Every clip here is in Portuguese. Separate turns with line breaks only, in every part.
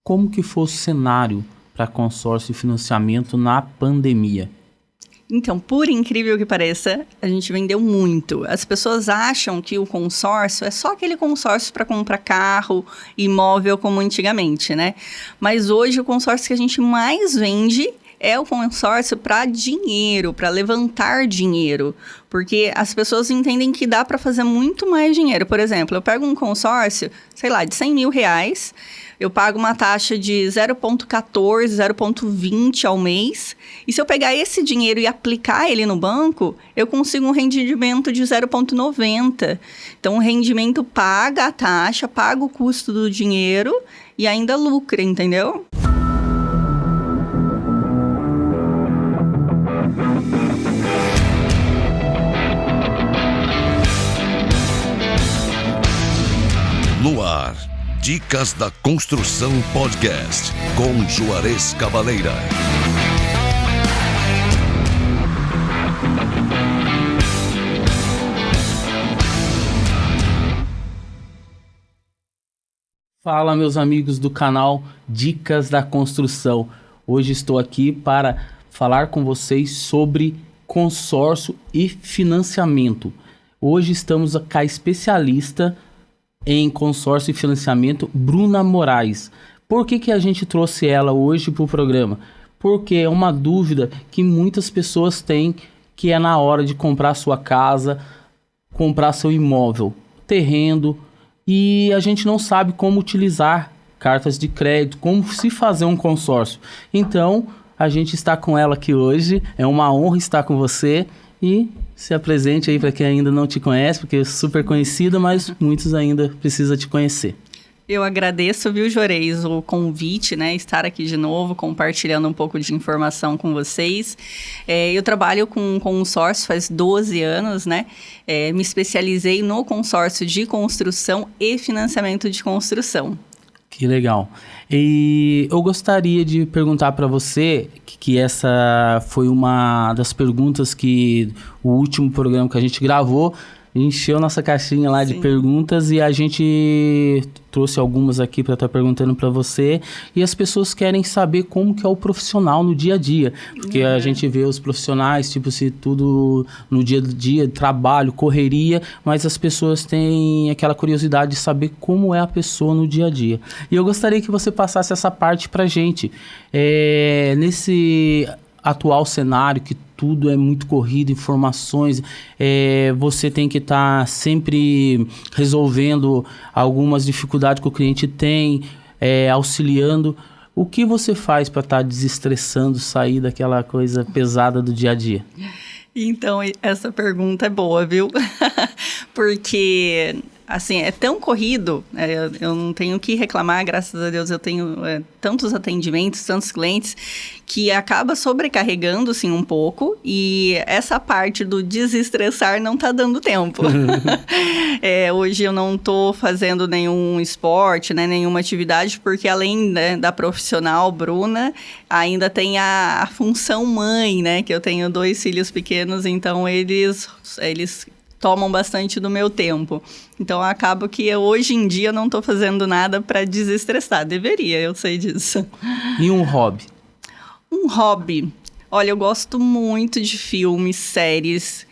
como que foi o cenário para consórcio e financiamento na pandemia?
Então, por incrível que pareça, a gente vendeu muito. As pessoas acham que o consórcio é só aquele consórcio para comprar carro, imóvel como antigamente, né? Mas hoje o consórcio que a gente mais vende é o consórcio para dinheiro, para levantar dinheiro. Porque as pessoas entendem que dá para fazer muito mais dinheiro. Por exemplo, eu pego um consórcio, sei lá, de R$100 mil, eu pago uma taxa de 0,14, 0,20 ao mês. E se eu pegar esse dinheiro e aplicar ele no banco, eu consigo um rendimento de 0,90. Então, o rendimento paga a taxa, paga o custo do dinheiro e ainda lucra, entendeu?
No ar, Dicas da Construção Podcast, com Juarez Cavaleira.
Fala, meus amigos do canal Dicas da Construção. Hoje estou aqui para falar com vocês sobre consórcio e financiamento. Hoje estamos com a especialista em consórcio e financiamento, Bruna Moraes. Por que a gente trouxe ela hoje para o programa? Porque é uma dúvida que muitas pessoas têm, que é na hora de comprar sua casa, comprar seu imóvel, terreno, e a gente não sabe como utilizar cartas de crédito, como se fazer um consórcio. Então, a gente está com ela aqui hoje, é uma honra estar com você e se apresente aí para quem ainda não te conhece, porque é super conhecida, mas muitos ainda precisam te conhecer.
Eu agradeço, viu, Juarez, o convite, né, estar aqui de novo, compartilhando um pouco de informação com vocês. Eu trabalho com consórcio faz 12 anos, né, me especializei no consórcio de construção e financiamento de construção.
Que legal. E eu gostaria de perguntar para você, que essa foi uma das perguntas que o último programa que a gente gravou, encheu nossa caixinha lá de perguntas e a gente trouxe algumas aqui para estar perguntando para você. E as pessoas querem saber como que é o profissional no dia a dia. Porque a gente vê os profissionais, tipo, se tudo no dia a dia, trabalho, correria, mas as pessoas têm aquela curiosidade de saber como é a pessoa no dia a dia. E eu gostaria que você passasse essa parte para a gente. Nesse atual cenário que tudo é muito corrido, informações, você tem que estar sempre resolvendo algumas dificuldades que o cliente tem, auxiliando. O que você faz para estar desestressando, sair daquela coisa pesada do dia a dia?
Então, essa pergunta é boa, viu? Porque, assim, é tão corrido, eu não tenho o que reclamar, graças a Deus eu tenho tantos atendimentos, tantos clientes, que acaba sobrecarregando, assim, um pouco, e essa parte do desestressar não tá dando tempo. Hoje eu não tô fazendo nenhum esporte, né, nenhuma atividade, porque além, né, da profissional Bruna, ainda tem a função mãe, né, que eu tenho 2 filhos pequenos, então eles tomam bastante do meu tempo. Então, acabo que hoje em dia eu não estou fazendo nada para desestressar. Deveria, eu sei disso.
E um hobby?
Um hobby? Olha, eu gosto muito de filmes, séries.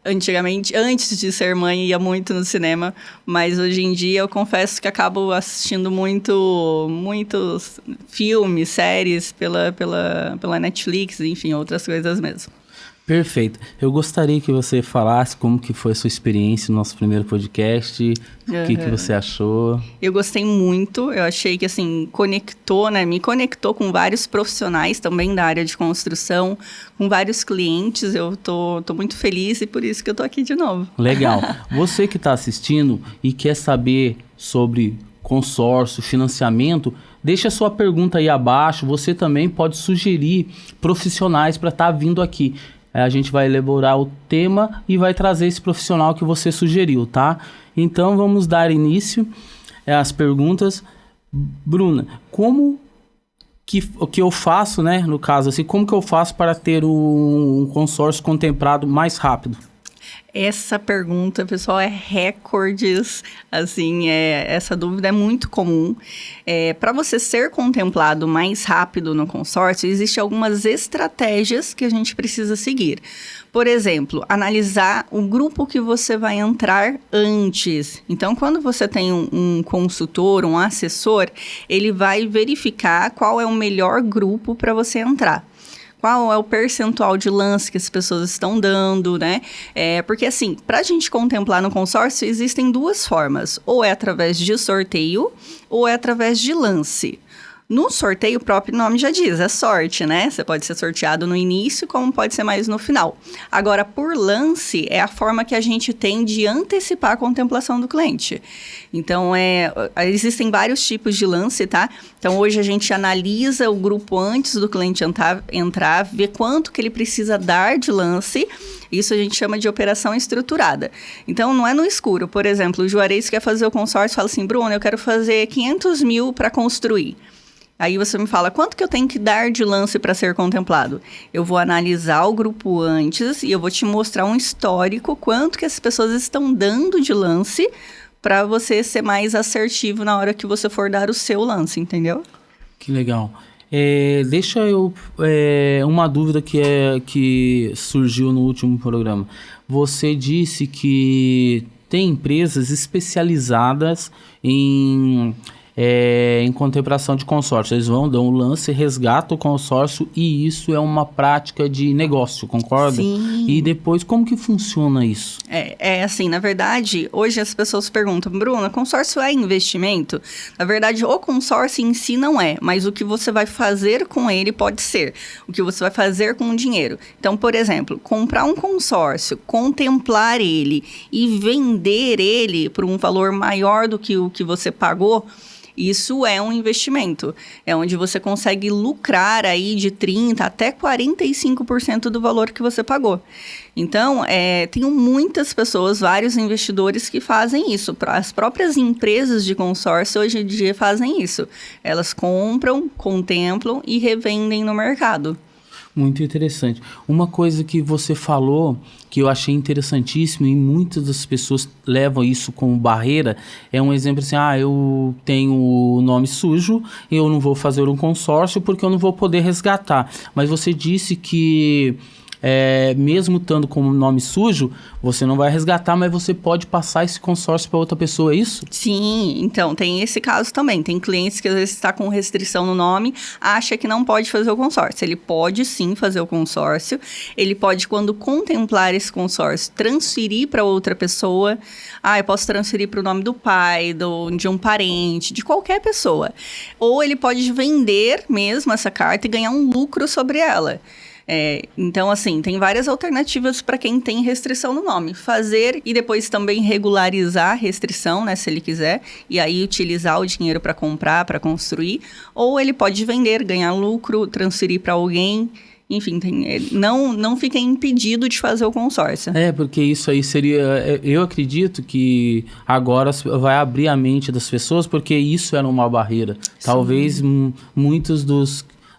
Antigamente, antes de ser mãe, ia muito no cinema. Mas hoje em dia, eu confesso que acabo assistindo muitos filmes, séries pela Netflix, enfim, outras coisas mesmo.
Perfeito. Eu gostaria que você falasse como que foi a sua experiência no nosso primeiro podcast, o que você achou. Eu
gostei muito, eu achei que, assim, me conectou com vários profissionais também da área de construção, com vários clientes, eu tô muito feliz e por isso que eu tô aqui de novo.
Legal. Você que está assistindo e quer saber sobre consórcio, financiamento, deixa a sua pergunta aí abaixo, você também pode sugerir profissionais para estar vindo aqui. A gente vai elaborar o tema e vai trazer esse profissional que você sugeriu, tá? Então, vamos dar início às perguntas. Bruna, como que eu faço, né? No caso, assim, como que eu faço para ter um consórcio contemplado mais rápido?
Essa pergunta, pessoal, é recordes, assim, essa dúvida é muito comum. Para você ser contemplado mais rápido no consórcio, existem algumas estratégias que a gente precisa seguir. Por exemplo, analisar o grupo que você vai entrar antes. Então, quando você tem um consultor, um assessor, ele vai verificar qual é o melhor grupo para você entrar. Qual é o percentual de lance que as pessoas estão dando, né? Porque, assim, para a gente contemplar no consórcio, existem duas formas. Ou é através de sorteio, ou é através de lance. No sorteio, o próprio nome já diz, é sorte, né? Você pode ser sorteado no início, como pode ser mais no final. Agora, por lance, é a forma que a gente tem de antecipar a contemplação do cliente. Então, existem vários tipos de lance, tá? Então, hoje a gente analisa o grupo antes do cliente entrar, ver quanto que ele precisa dar de lance. Isso a gente chama de operação estruturada. Então, não é no escuro. Por exemplo, o Juarez quer fazer o consórcio e fala assim, Bruno, eu quero fazer 500 mil para construir. Aí você me fala, quanto que eu tenho que dar de lance para ser contemplado? Eu vou analisar o grupo antes e eu vou te mostrar um histórico, quanto que as pessoas estão dando de lance para você ser mais assertivo na hora que você for dar o seu lance, entendeu?
Que legal. Deixa eu... uma dúvida que surgiu no último programa. Você disse que tem empresas especializadas em contemplação de consórcio. Eles vão dar um lance, resgatam o consórcio e isso é uma prática de negócio, concorda?
Sim.
E depois, como que funciona isso?
Assim, na verdade, hoje as pessoas perguntam, Bruna, consórcio é investimento? Na verdade, o consórcio em si não é, mas o que você vai fazer com ele pode ser. O que você vai fazer com o dinheiro. Então, por exemplo, comprar um consórcio, contemplar ele e vender ele por um valor maior do que o que você pagou, isso é um investimento. É onde você consegue lucrar aí de 30% até 45% do valor que você pagou. Então, tenho muitas pessoas, vários investidores que fazem isso. As próprias empresas de consórcio hoje em dia fazem isso. Elas compram, contemplam e revendem no mercado.
Muito interessante. Uma coisa que você falou que eu achei interessantíssimo e muitas das pessoas levam isso como barreira, é um exemplo assim, eu tenho o nome sujo, eu não vou fazer um consórcio porque eu não vou poder resgatar. Mas você disse que mesmo estando com o nome sujo, você não vai resgatar, mas você pode passar esse consórcio para outra pessoa, é isso?
Sim, então tem esse caso também. Tem clientes que às vezes está com restrição no nome, acha que não pode fazer o consórcio. Ele pode sim fazer o consórcio, ele pode, quando contemplar esse consórcio, transferir para outra pessoa. Eu posso transferir para o nome do pai, de um parente, de qualquer pessoa. Ou ele pode vender mesmo essa carta e ganhar um lucro sobre ela. Então, assim, tem várias alternativas para quem tem restrição no nome. Fazer e depois também regularizar a restrição, né, se ele quiser, e aí utilizar o dinheiro para comprar, para construir. Ou ele pode vender, ganhar lucro, transferir para alguém. Enfim, não fica impedido de fazer o consórcio.
Porque isso aí seria... Eu acredito que agora vai abrir a mente das pessoas, porque isso era uma barreira. Sim. Talvez muitos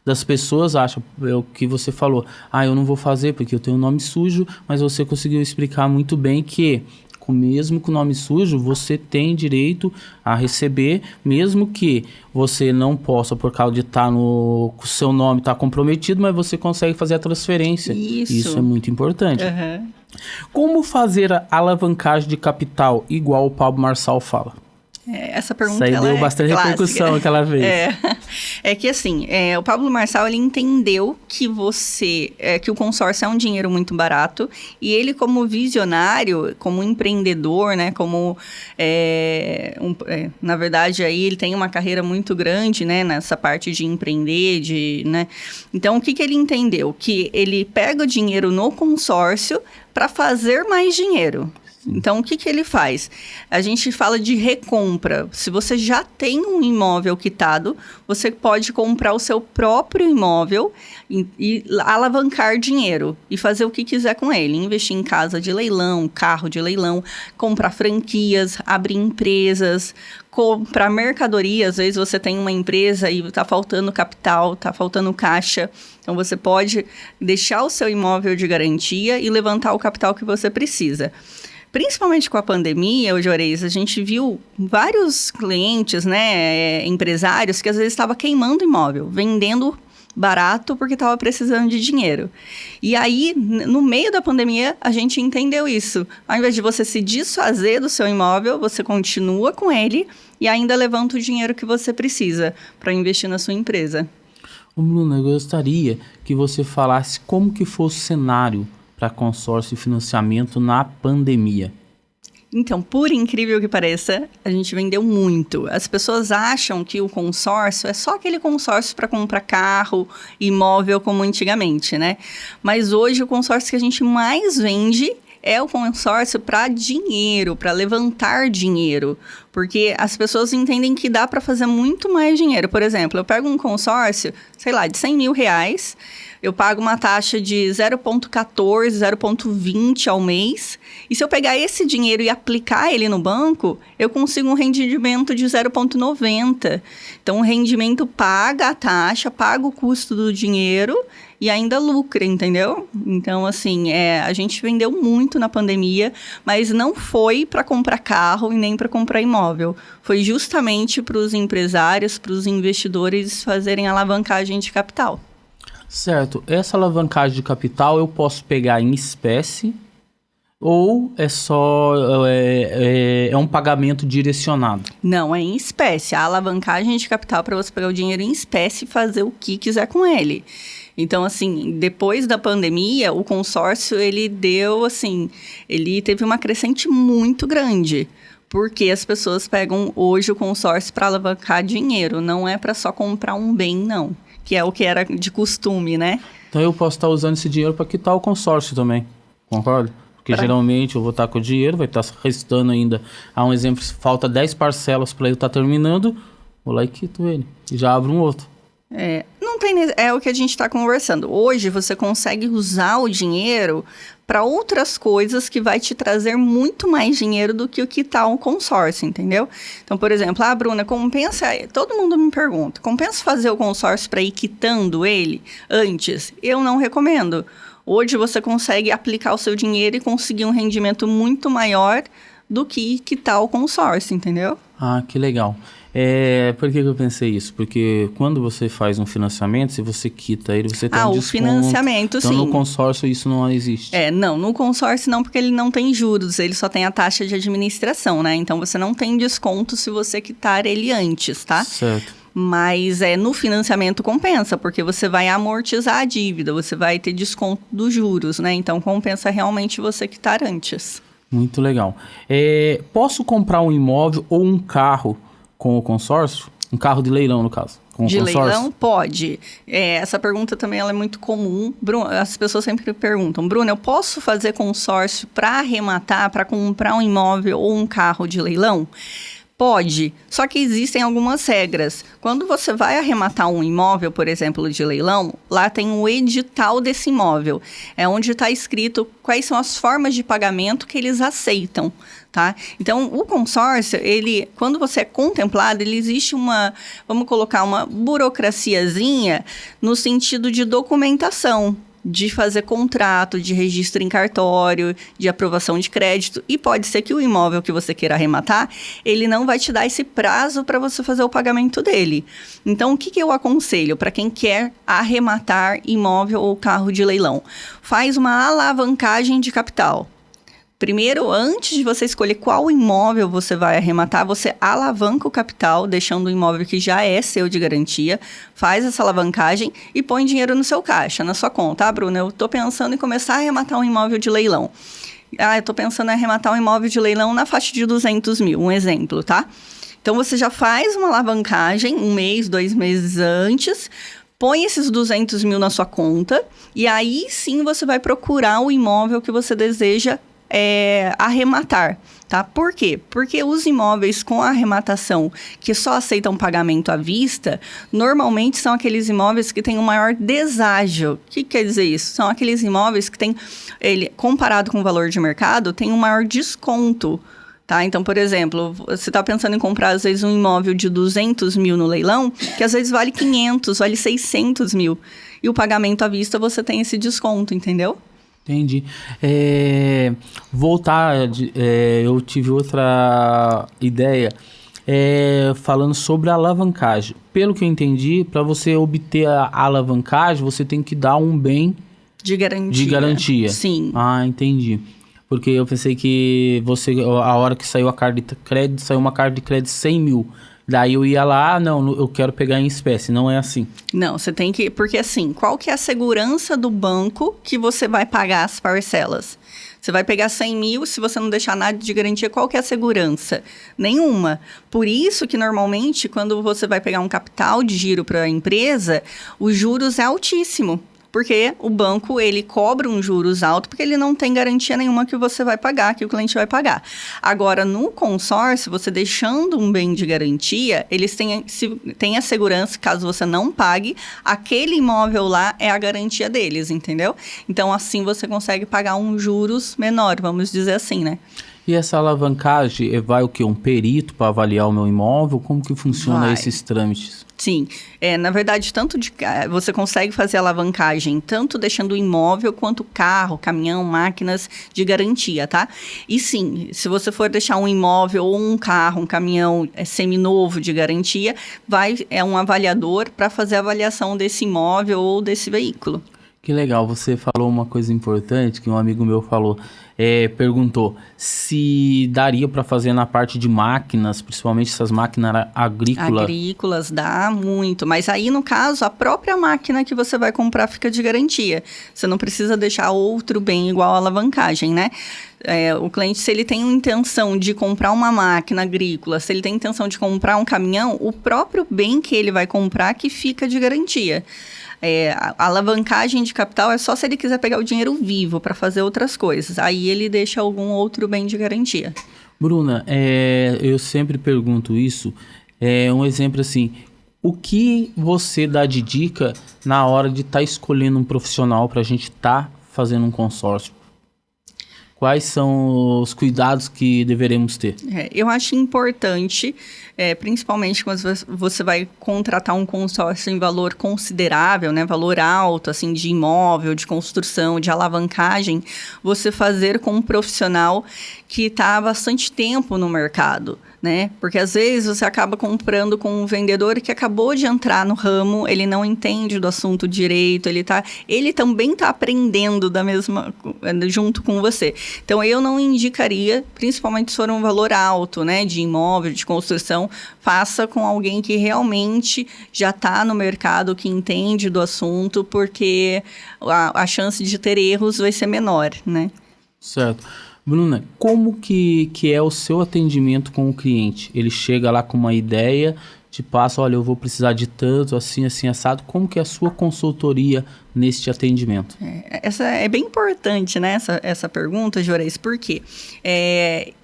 das pessoas acham, o que você falou, eu não vou fazer porque eu tenho um nome sujo, mas você conseguiu explicar muito bem que, mesmo com o nome sujo, você tem direito a receber, mesmo que você não possa, por causa de estar o seu nome está comprometido, mas você consegue fazer a transferência. Isso é muito importante.
Uhum.
Como fazer a alavancagem de capital, igual o Pablo Marçal fala?
Essa pergunta
isso aí deu bastante
clássica.
Repercussão aquela vez.
É que assim, o Pablo Marçal, ele entendeu que que o consórcio é um dinheiro muito barato, e ele, como visionário, como empreendedor, né, na verdade, aí ele tem uma carreira muito grande, né, nessa parte de empreender, né? Então, o que ele entendeu? Que ele pega o dinheiro no consórcio para fazer mais dinheiro. Então, o que ele faz? A gente fala de recompra. Se você já tem um imóvel quitado, você pode comprar o seu próprio imóvel e alavancar dinheiro e fazer o que quiser com ele. Investir em casa de leilão, carro de leilão, comprar franquias, abrir empresas, comprar mercadoria. Às vezes você tem uma empresa e está faltando capital, está faltando caixa. Então, você pode deixar o seu imóvel de garantia e levantar o capital que você precisa. Principalmente com a pandemia, Juarez, a gente viu vários clientes, né, empresários, que às vezes estavam queimando imóvel, vendendo barato porque estava precisando de dinheiro. E aí, no meio da pandemia, a gente entendeu isso. Ao invés de você se desfazer do seu imóvel, você continua com ele e ainda levanta o dinheiro que você precisa para investir na sua empresa.
Bruna, eu gostaria que você falasse como que foi o cenário para consórcio e financiamento na pandemia.
Então, por incrível que pareça, a gente vendeu muito. As pessoas acham que o consórcio é só aquele consórcio para comprar carro, imóvel como antigamente, né? Mas hoje o consórcio que a gente mais vende é o consórcio para dinheiro, para levantar dinheiro. Porque as pessoas entendem que dá para fazer muito mais dinheiro. Por exemplo, eu pego um consórcio, sei lá, de R$100 mil, eu pago uma taxa de 0,14, 0,20 ao mês. E se eu pegar esse dinheiro e aplicar ele no banco, eu consigo um rendimento de 0,90. Então, o rendimento paga a taxa, paga o custo do dinheiro e ainda lucra, entendeu? Então, assim, a gente vendeu muito na pandemia, mas não foi para comprar carro e nem para comprar imóvel. Foi justamente para os empresários, para os investidores fazerem alavancagem de capital.
Certo. Essa alavancagem de capital eu posso pegar em espécie ou é só um pagamento direcionado?
Não, é em espécie. A alavancagem de capital para você pegar o dinheiro em espécie e fazer o que quiser com ele. Então, assim, depois da pandemia, o consórcio, ele teve uma crescente muito grande. Porque as pessoas pegam hoje o consórcio para alavancar dinheiro, não é para só comprar um bem, não. Que é o que era de costume, né?
Então eu posso estar usando esse dinheiro para quitar o consórcio também, concorda? Porque geralmente eu vou estar com o dinheiro, vai estar restando ainda. Há um exemplo, falta 10 parcelas para ele estar terminando, vou lá e quito ele. E já abro um outro.
É o que a gente está conversando. Hoje você consegue usar o dinheiro para outras coisas que vai te trazer muito mais dinheiro do que o quitar um consórcio, entendeu? Então, por exemplo, Bruna, compensa... Todo mundo me pergunta, compensa fazer o consórcio para ir quitando ele antes? Eu não recomendo. Hoje você consegue aplicar o seu dinheiro e conseguir um rendimento muito maior do que quitar o consórcio, entendeu?
Ah, que legal. Por que eu pensei isso? Porque quando você faz um financiamento, se você quita ele, você tem um desconto.
Financiamento,
então,
sim.
No consórcio isso não existe.
Não, no consórcio não, porque ele não tem juros, ele só tem a taxa de administração, né? Então, você não tem desconto se você quitar ele antes, tá?
Certo.
Mas no financiamento compensa, porque você vai amortizar a dívida, você vai ter desconto dos juros, né? Então, compensa realmente você quitar antes.
Muito legal. Posso comprar um imóvel ou um carro com o consórcio? Um carro de leilão, no caso. Com
de
consórcio?
Leilão, pode. Essa pergunta também ela é muito comum. As pessoas sempre perguntam, Bruna, eu posso fazer consórcio para arrematar, para comprar um imóvel ou um carro de leilão? Pode, só que existem algumas regras. Quando você vai arrematar um imóvel, por exemplo, de leilão, lá tem o edital desse imóvel. É onde está escrito quais são as formas de pagamento que eles aceitam, tá? Então, o consórcio, quando você é contemplado, existe vamos colocar uma burocraciazinha no sentido de documentação, de fazer contrato, de registro em cartório, de aprovação de crédito. E pode ser que o imóvel que você queira arrematar, ele não vai te dar esse prazo para você fazer o pagamento dele. Então, o que eu aconselho para quem quer arrematar imóvel ou carro de leilão? Faz uma alavancagem de capital. Primeiro, antes de você escolher qual imóvel você vai arrematar, você alavanca o capital, deixando o imóvel que já é seu de garantia, faz essa alavancagem e põe dinheiro no seu caixa, na sua conta. Bruna, eu estou pensando em começar a arrematar um imóvel de leilão. Eu estou pensando em arrematar um imóvel de leilão na faixa de 200 mil, um exemplo, tá? Então, você já faz uma alavancagem 1 mês, 2 meses antes, põe esses 200 mil na sua conta e aí sim você vai procurar o imóvel que você deseja arrematar. Tá? Por quê? Porque os imóveis com arrematação que só aceitam pagamento à vista, normalmente são aqueles imóveis que têm um maior deságio. O que quer dizer isso? São aqueles imóveis que têm, comparado com o valor de mercado, tem um maior desconto. Tá? Então, por exemplo, você está pensando em comprar, às vezes, um imóvel de 200 mil no leilão, que às vezes vale 500, vale 600 mil. E o pagamento à vista, você tem esse desconto, entendeu?
Entendi. Eu tive outra ideia falando sobre a alavancagem. Pelo que eu entendi, para você obter a alavancagem, você tem que dar um bem
de garantia.
De garantia.
Sim.
Ah, entendi. Porque eu pensei que a hora que saiu a carta de crédito, saiu uma carta de crédito de 100 mil. Daí eu ia lá, não, eu quero pegar em espécie, não é assim.
Não, você tem que... Porque assim, qual que é a segurança do banco que você vai pagar as parcelas? Você vai pegar 100 mil, se você não deixar nada de garantia, qual que é a segurança? Nenhuma. Por isso que, normalmente, quando você vai pegar um capital de giro para a empresa, os juros é altíssimo. Porque o banco, ele cobra um juros alto, porque ele não tem garantia nenhuma que você vai pagar, que o cliente vai pagar. Agora, no consórcio, você deixando um bem de garantia, eles têm a segurança, caso você não pague, aquele imóvel lá é a garantia deles, entendeu? Então, assim, você consegue pagar um juros menor, vamos dizer assim, né?
E essa alavancagem, vai o quê? Um perito para avaliar o meu imóvel? Como que funciona esses trâmites?
Sim, na verdade, você consegue fazer alavancagem tanto deixando o imóvel quanto carro, caminhão, máquinas de garantia, tá? E sim, se você for deixar um imóvel ou um carro, um caminhão seminovo de garantia, um avaliador para fazer a avaliação desse imóvel ou desse veículo.
Que legal, você falou uma coisa importante que um amigo meu falou, perguntou se daria para fazer na parte de máquinas, principalmente essas máquinas agrícolas.
Agrícolas dá muito, mas aí no caso a própria máquina que você vai comprar fica de garantia. Você não precisa deixar outro bem igual a alavancagem, né? O cliente, se ele tem intenção de comprar uma máquina agrícola, se ele tem intenção de comprar um caminhão, o próprio bem que ele vai comprar que fica de garantia. A alavancagem de capital é só se ele quiser pegar o dinheiro vivo para fazer outras coisas. Aí ele deixa algum outro bem de garantia.
Bruna, eu sempre pergunto isso. Um exemplo assim, o que você dá de dica na hora de estar escolhendo um profissional para a gente estar fazendo um consórcio? Quais são os cuidados que deveremos ter?
Eu acho importante, principalmente quando você vai contratar um consórcio em valor considerável, né, valor alto, assim, de imóvel, de construção, de alavancagem, você fazer com um profissional que está há bastante tempo no mercado, né? Porque às vezes você acaba comprando com um vendedor que acabou de entrar no ramo, ele não entende do assunto direito, ele também está aprendendo junto com você. Então eu não indicaria, principalmente se for um valor alto, né, de imóvel, de construção, faça com alguém que realmente já está no mercado, que entende do assunto, porque a chance de ter erros vai ser menor, né?
Certo. Bruna, como que é o seu atendimento com o cliente? Ele chega lá com uma ideia, te passa, olha, eu vou precisar de tanto, assim, assim, assado. Como que é a sua consultoria neste atendimento?
Essa é bem importante, né, essa pergunta, Juarez, porque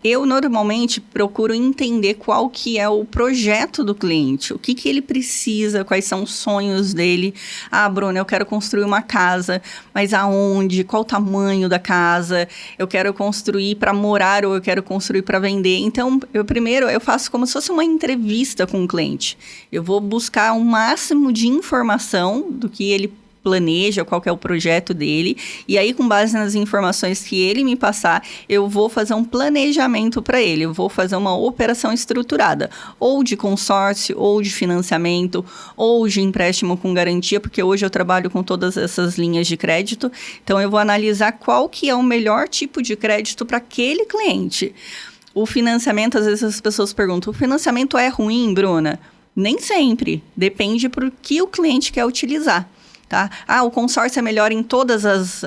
eu normalmente procuro entender qual que é o projeto do cliente, o que ele precisa, quais são os sonhos dele. Bruna, eu quero construir uma casa, mas aonde? Qual o tamanho da casa? Eu quero construir para morar ou eu quero construir para vender? Então, primeiro eu faço como se fosse uma entrevista com o cliente. Eu vou buscar o máximo de informação do que ele planeja, qual que é o projeto dele, e aí com base nas informações que ele me passar, eu vou fazer um planejamento para ele, eu vou fazer uma operação estruturada, ou de consórcio, ou de financiamento, ou de empréstimo com garantia, porque hoje eu trabalho com todas essas linhas de crédito, então eu vou analisar qual que é o melhor tipo de crédito para aquele cliente. O financiamento, às vezes as pessoas perguntam, o financiamento é ruim, Bruna? Nem sempre, depende para o que o cliente quer utilizar. Tá? O consórcio é melhor em todas as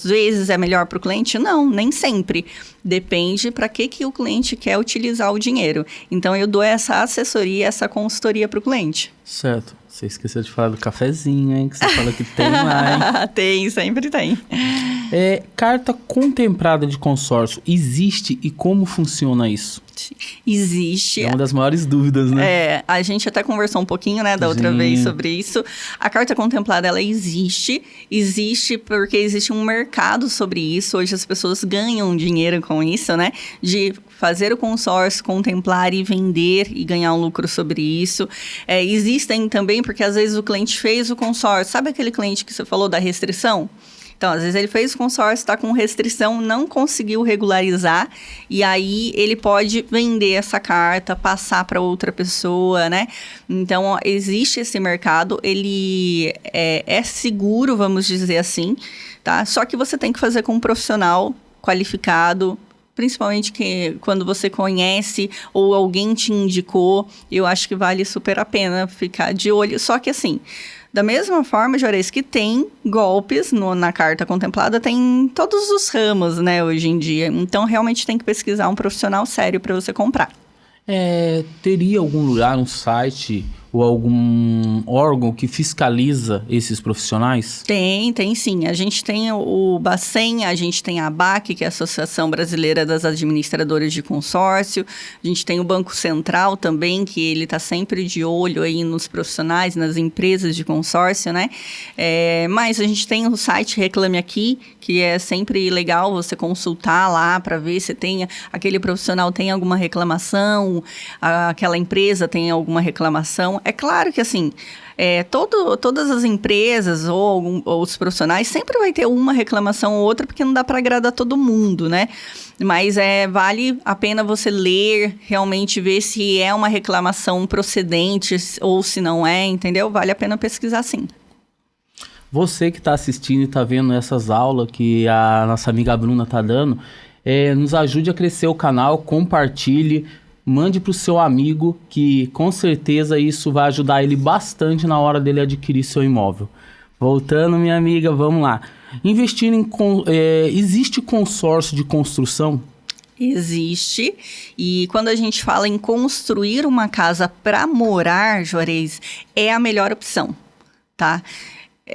vezes, é melhor para o cliente? Não, nem sempre. Depende para que o cliente quer utilizar o dinheiro. Então, eu dou essa assessoria, essa consultoria para o cliente.
Certo. Você esqueceu de falar do cafezinho, hein? Que você falou que tem lá, hein?
Tem, sempre tem.
Carta contemplada de consórcio existe e como funciona isso?
Existe.
É uma das maiores dúvidas, né?
A gente até conversou um pouquinho, né, da outra vez sobre isso. A carta contemplada, ela existe porque existe um mercado sobre isso. Hoje as pessoas ganham dinheiro com isso, né? De fazer o consórcio, contemplar e vender e ganhar um lucro sobre isso. Existem também, porque às vezes o cliente fez o consórcio. Sabe aquele cliente que você falou da restrição? Então, às vezes ele fez o consórcio, está com restrição, não conseguiu regularizar, e aí ele pode vender essa carta, passar para outra pessoa, né? Então, existe esse mercado, ele é seguro, vamos dizer assim, tá? Só que você tem que fazer com um profissional qualificado, principalmente quando você conhece ou alguém te indicou, eu acho que vale super a pena ficar de olho. Só que assim, da mesma forma, Juarez, que tem golpes na carta contemplada, tem em todos os ramos, né, hoje em dia. Então, realmente tem que pesquisar um profissional sério para você comprar.
Teria algum lugar, um site ou algum órgão que fiscaliza esses profissionais?
Tem sim. A gente tem o Bacen, a gente tem a ABAC, que é a Associação Brasileira das Administradoras de Consórcio. A gente tem o Banco Central também, que ele está sempre de olho aí nos profissionais, nas empresas de consórcio, né? Mas a gente tem o site Reclame Aqui, que é sempre legal você consultar lá para ver se aquele profissional tem alguma reclamação, aquela empresa tem alguma reclamação. É claro que, assim, todas as empresas ou os profissionais sempre vai ter uma reclamação ou outra, porque não dá para agradar todo mundo, né? Mas vale a pena você ler, realmente ver se é uma reclamação procedente ou se não é, entendeu? Vale a pena pesquisar, sim.
Você que está assistindo e está vendo essas aulas que a nossa amiga Bruna está dando, nos ajude a crescer o canal, compartilhe, mande para o seu amigo, que com certeza isso vai ajudar ele bastante na hora dele adquirir seu imóvel. Voltando, minha amiga, vamos lá. Existe consórcio de construção?
Existe. E quando a gente fala em construir uma casa para morar, Juarez, é a melhor opção, tá?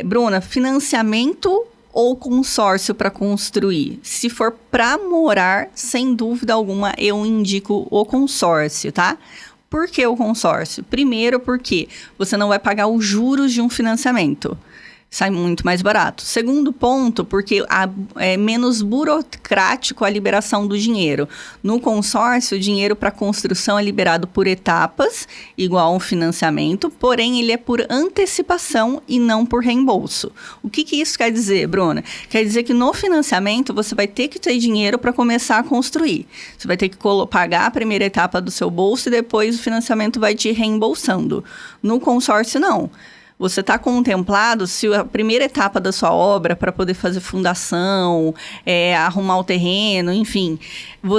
Bruna, financiamento ou consórcio para construir? Se for para morar, sem dúvida alguma, eu indico o consórcio, tá? Por que o consórcio? Primeiro, porque você não vai pagar os juros de um financiamento. Sai muito mais barato. Segundo ponto, porque é menos burocrático a liberação do dinheiro. No consórcio, o dinheiro para construção é liberado por etapas, igual um financiamento, porém ele é por antecipação e não por reembolso. O que isso quer dizer, Bruna? Quer dizer que no financiamento você vai ter que ter dinheiro para começar a construir. Você vai ter que pagar a primeira etapa do seu bolso e depois o financiamento vai te reembolsando. No consórcio, não. Você está contemplado se a primeira etapa da sua obra, para poder fazer fundação, arrumar o terreno, enfim.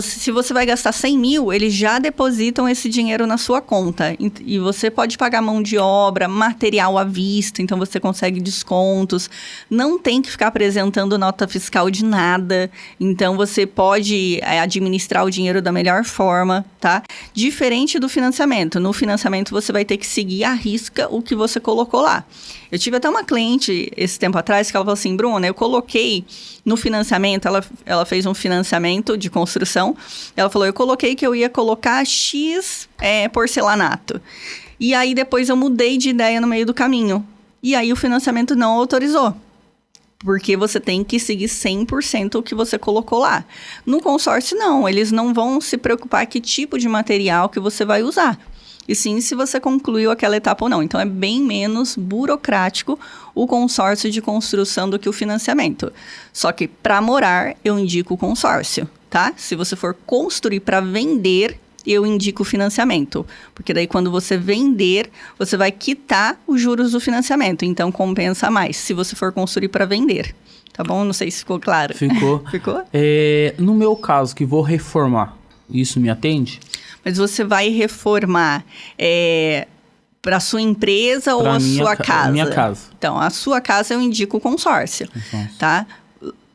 Se você vai gastar 100 mil, eles já depositam esse dinheiro na sua conta. E você pode pagar mão de obra, material à vista, então você consegue descontos. Não tem que ficar apresentando nota fiscal de nada. Então, você pode administrar o dinheiro da melhor forma, tá? Diferente do financiamento. No financiamento, você vai ter que seguir à risca o que você colocou lá. Eu tive até uma cliente esse tempo atrás que ela falou assim, Bruna, eu coloquei no financiamento, ela fez um financiamento de construção, ela falou, eu coloquei que eu ia colocar X porcelanato. E aí depois eu mudei de ideia no meio do caminho. E aí o financiamento não autorizou. Porque você tem que seguir 100% o que você colocou lá. No consórcio, não. Eles não vão se preocupar que tipo de material que você vai usar. E sim, se você concluiu aquela etapa ou não. Então, é bem menos burocrático o consórcio de construção do que o financiamento. Só que, para morar, eu indico o consórcio, tá? Se você for construir para vender, eu indico o financiamento. Porque daí, quando você vender, você vai quitar os juros do financiamento. Então, compensa mais se você for construir para vender. Tá bom? Não sei se ficou claro.
Ficou.
Ficou?
No meu caso, que vou reformar, isso me atende?
Mas você vai reformar para a sua empresa ou a sua casa?
Minha casa.
Então, a sua casa eu indico o consórcio, tá?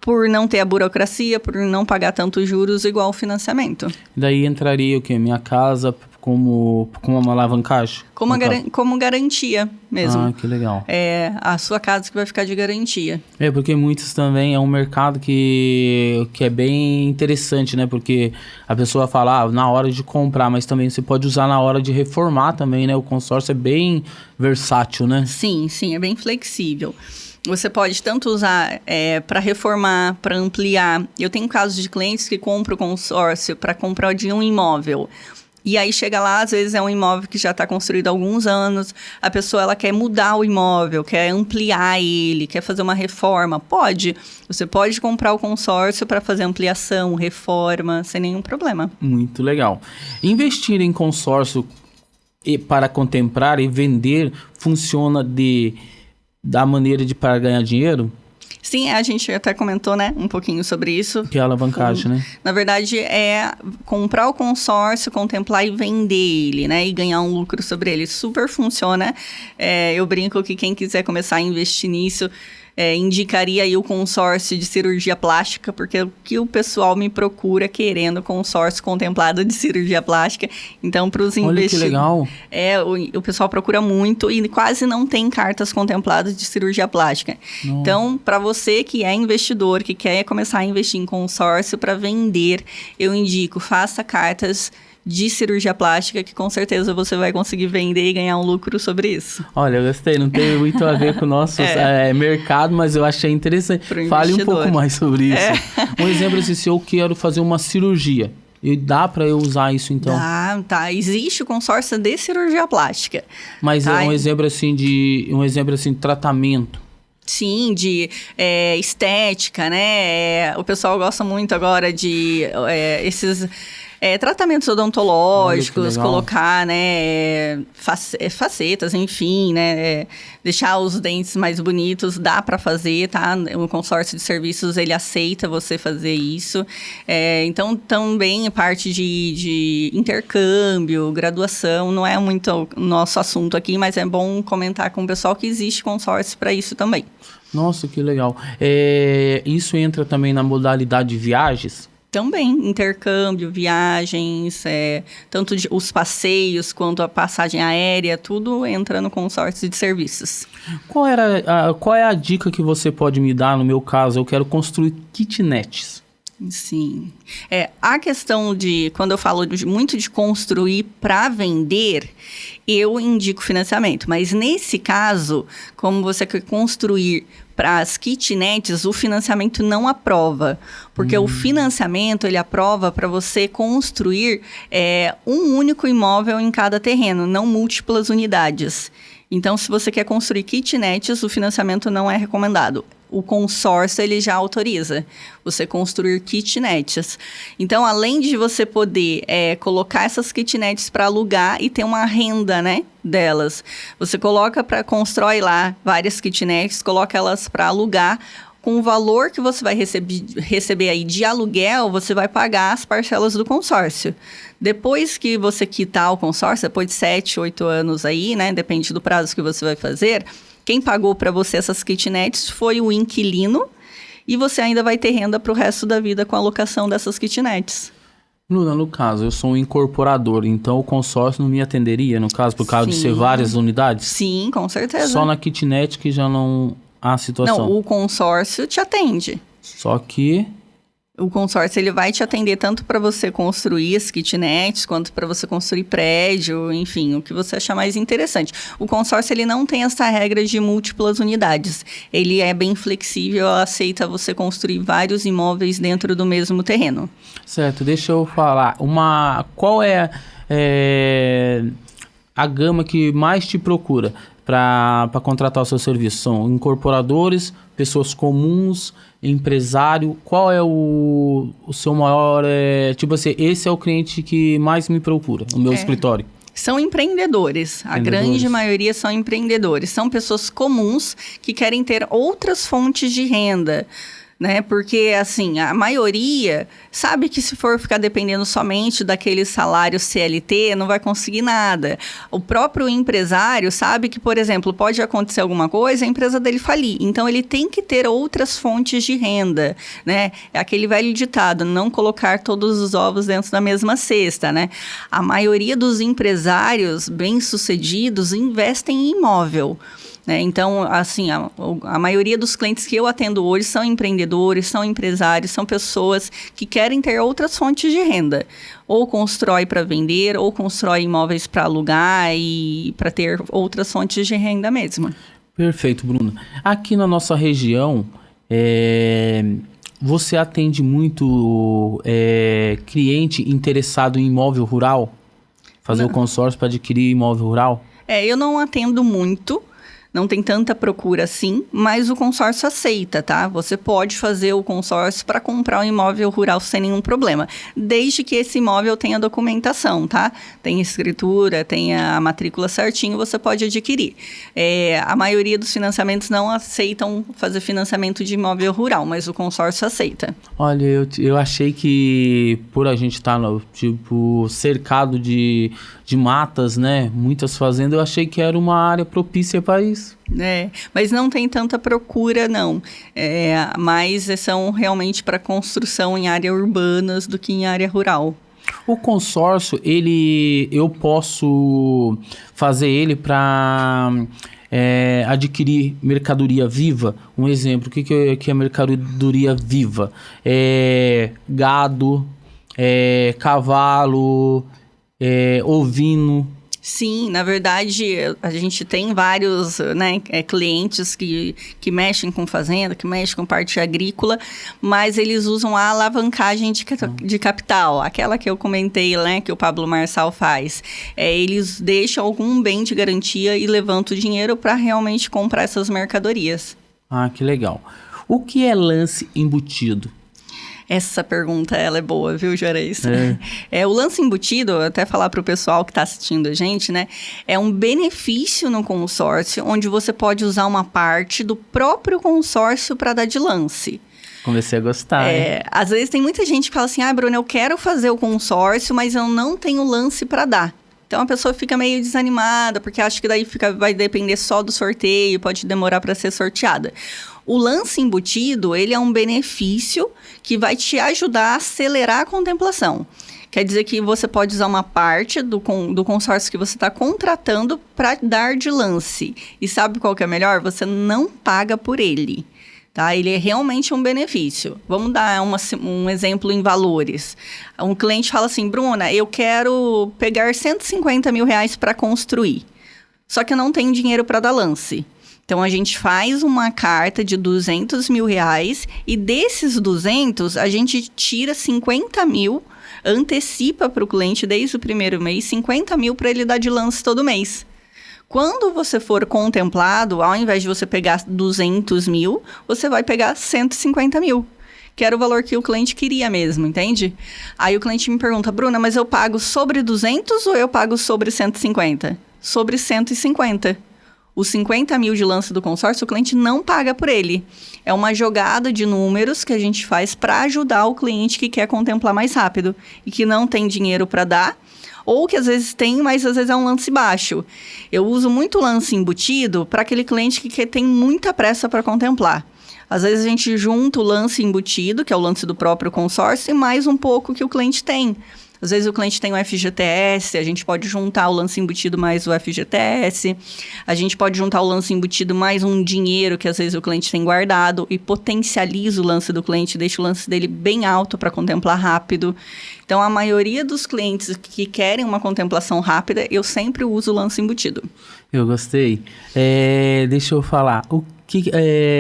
Por não ter a burocracia, por não pagar tantos juros igual o financiamento.
Daí entraria o quê? Minha casa, como uma alavancagem?
Como garantia mesmo.
Ah, que legal.
É a sua casa que vai ficar de garantia.
Porque muitos também é um mercado que é bem interessante, né? Porque a pessoa fala na hora de comprar, mas também você pode usar na hora de reformar também, né? O consórcio é bem versátil, né?
Sim, é bem flexível. Você pode tanto usar para reformar, para ampliar. Eu tenho casos de clientes que compram o consórcio para comprar de um imóvel. E aí chega lá, às vezes é um imóvel que já está construído há alguns anos, a pessoa ela quer mudar o imóvel, quer ampliar ele, quer fazer uma reforma. Pode. Você pode comprar o consórcio para fazer ampliação, reforma, sem nenhum problema.
Muito legal. Investir em consórcio para contemplar e vender funciona da maneira para ganhar dinheiro?
Sim, a gente até comentou, né, um pouquinho sobre isso.
Que é a alavancagem, né?
Na verdade, é comprar o consórcio, contemplar e vender ele, né? E ganhar um lucro sobre ele. Super funciona. Eu brinco que quem quiser começar a investir nisso, indicaria aí o consórcio de cirurgia plástica, porque o que o pessoal me procura querendo consórcio contemplado de cirurgia plástica. Então, para os investidores...
Olha que legal.
O pessoal procura muito e quase não tem cartas contempladas de cirurgia plástica.
Não.
Então, para você que é investidor, que quer começar a investir em consórcio para vender, eu indico, faça cartas de cirurgia plástica, que com certeza você vai conseguir vender e ganhar um lucro sobre isso.
Olha, eu gostei, não tem muito a ver com o nosso mercado, mas eu achei interessante. Fale um pouco mais sobre isso. Um exemplo, se eu quero fazer uma cirurgia, e dá para eu usar isso então?
Tá. Existe o consórcio de cirurgia plástica.
Mas é um exemplo assim de tratamento.
Sim, de estética, né? O pessoal gosta muito agora de esses tratamentos odontológicos, colocar, né, facetas, enfim, né, deixar os dentes mais bonitos, dá para fazer, tá? O consórcio de serviços, ele aceita você fazer isso. Então, também parte de intercâmbio, graduação, não é muito o nosso assunto aqui, mas é bom comentar com o pessoal que existe consórcio para isso também.
Nossa, que legal. Isso entra também na modalidade de viagens?
Também, intercâmbio, viagens, tanto os passeios quanto a passagem aérea, tudo entra no consórcio de serviços.
Qual é a dica que você pode me dar? No meu caso, eu quero construir kitnets.
Sim. A questão de, quando eu falo muito de construir para vender, eu indico financiamento. Mas nesse caso, como você quer construir para as kitnets, o financiamento não aprova. Porque o financiamento, ele aprova para você construir um único imóvel em cada terreno, não múltiplas unidades. Então, se você quer construir kitnets, o financiamento não é recomendado. O consórcio, ele já autoriza você construir kitnets. Então, além de você poder colocar essas kitnets para alugar e ter uma renda, né, delas, você constrói lá várias kitnets, coloca elas para alugar. Com o valor que você vai receber aí de aluguel, você vai pagar as parcelas do consórcio. Depois que você quitar o consórcio, depois de 7, 8 anos aí, né, depende do prazo que você vai fazer, quem pagou para você essas kitnets foi o inquilino e você ainda vai ter renda para o resto da vida com a alocação dessas kitnets.
Luna, no caso, eu sou um incorporador, então o consórcio não me atenderia, no caso, por causa de ser várias unidades?
Sim, com certeza.
Só na kitnet que já não há situação?
Não, o consórcio te atende.
Só que...
O consórcio, ele vai te atender tanto para você construir as kitnets, quanto para você construir prédio, enfim, o que você achar mais interessante. O consórcio, ele não tem essa regra de múltiplas unidades. Ele é bem flexível, aceita você construir vários imóveis dentro do mesmo terreno. Certo,
deixa eu falar. Qual é a gama que mais te procura para contratar o seu serviço? São incorporadores, pessoas comuns, empresário? Qual é o seu maior... tipo assim, esse é o cliente que mais me procura, no meu escritório?
São empreendedores. A grande maioria são empreendedores. São pessoas comuns que querem ter outras fontes de renda. né? Porque, assim, a maioria sabe que se for ficar dependendo somente daquele salário CLT, não vai conseguir nada. O próprio empresário sabe que, por exemplo, pode acontecer alguma coisa, a empresa dele falir. Então, ele tem que ter outras fontes de renda, né? É aquele velho ditado, não colocar todos os ovos dentro da mesma cesta, né? A maioria dos empresários bem-sucedidos investem em imóvel. Então, assim, a maioria dos clientes que eu atendo hoje são empreendedores, são empresários, são pessoas que querem ter outras fontes de renda. Ou constrói para vender, ou constrói imóveis para alugar e para ter outras fontes de renda mesmo.
Perfeito, Bruna. Aqui na nossa região, você atende muito cliente interessado em imóvel rural? Fazer o consórcio para adquirir imóvel rural?
Eu não atendo muito. Não tem tanta procura assim, mas o consórcio aceita, tá? Você pode fazer o consórcio para comprar um imóvel rural sem nenhum problema, desde que esse imóvel tenha documentação, tá? Tem escritura, tem a matrícula certinho, você pode adquirir. A maioria dos financiamentos não aceitam fazer financiamento de imóvel rural, mas o consórcio aceita.
Olha, eu achei que por a gente estar cercado de matas, né? Muitas fazendas, eu achei que era uma área propícia para isso.
Mas não tem tanta procura, não. Mas são realmente para construção em áreas urbanas do que em área rural.
O consórcio, eu posso fazer ele para adquirir mercadoria viva. Um exemplo, o que é mercadoria viva? Gado, cavalo, ovino.
Sim, na verdade, a gente tem vários clientes que mexem com fazenda, que mexem com parte agrícola, mas eles usam a alavancagem de capital, aquela que eu comentei, né, que o Pablo Marçal faz. Eles deixam algum bem de garantia e levantam o dinheiro para realmente comprar essas mercadorias.
Ah, que legal. O que é lance embutido?
Essa pergunta, ela é boa, viu, Juarez? O lance embutido, até falar para o pessoal que está assistindo a gente, né? É um benefício no consórcio, onde você pode usar uma parte do próprio consórcio para dar de lance.
Comecei a gostar, hein?
Às vezes tem muita gente que fala assim, Bruna, eu quero fazer o consórcio, mas eu não tenho lance para dar. Então, a pessoa fica meio desanimada, porque acha que daí vai depender só do sorteio, pode demorar para ser sorteada. O lance embutido, ele é um benefício que vai te ajudar a acelerar a contemplação. Quer dizer que você pode usar uma parte do consórcio que você está contratando para dar de lance. E sabe qual que é melhor? Você não paga por ele. Tá? Ele é realmente um benefício. Vamos dar um exemplo em valores. Um cliente fala assim, Bruna, eu quero pegar R$150 mil para construir. Só que eu não tenho dinheiro para dar lance. Então, a gente faz uma carta de R$200 mil e desses 200, a gente tira 50 mil, antecipa para o cliente desde o primeiro mês, 50 mil para ele dar de lance todo mês. Quando você for contemplado, ao invés de você pegar 200 mil, você vai pegar 150 mil. Que era o valor que o cliente queria mesmo, entende? Aí o cliente me pergunta, Bruna, mas eu pago sobre 200 ou eu pago sobre 150? Sobre 150. Os 50 mil de lance do consórcio, o cliente não paga por ele. É uma jogada de números que a gente faz para ajudar o cliente que quer contemplar mais rápido e que não tem dinheiro para dar, ou que às vezes tem, mas às vezes é um lance baixo. Eu uso muito lance embutido para aquele cliente que tem muita pressa para contemplar. Às vezes a gente junta o lance embutido, que é o lance do próprio consórcio, e mais um pouco que o cliente tem. Às vezes o cliente tem o FGTS, a gente pode juntar o lance embutido mais o FGTS, a gente pode juntar o lance embutido mais um dinheiro que às vezes o cliente tem guardado e potencializa o lance do cliente, deixa o lance dele bem alto para contemplar rápido. Então, a maioria dos clientes que querem uma contemplação rápida, eu sempre uso o lance embutido.
Eu gostei. Deixa eu falar.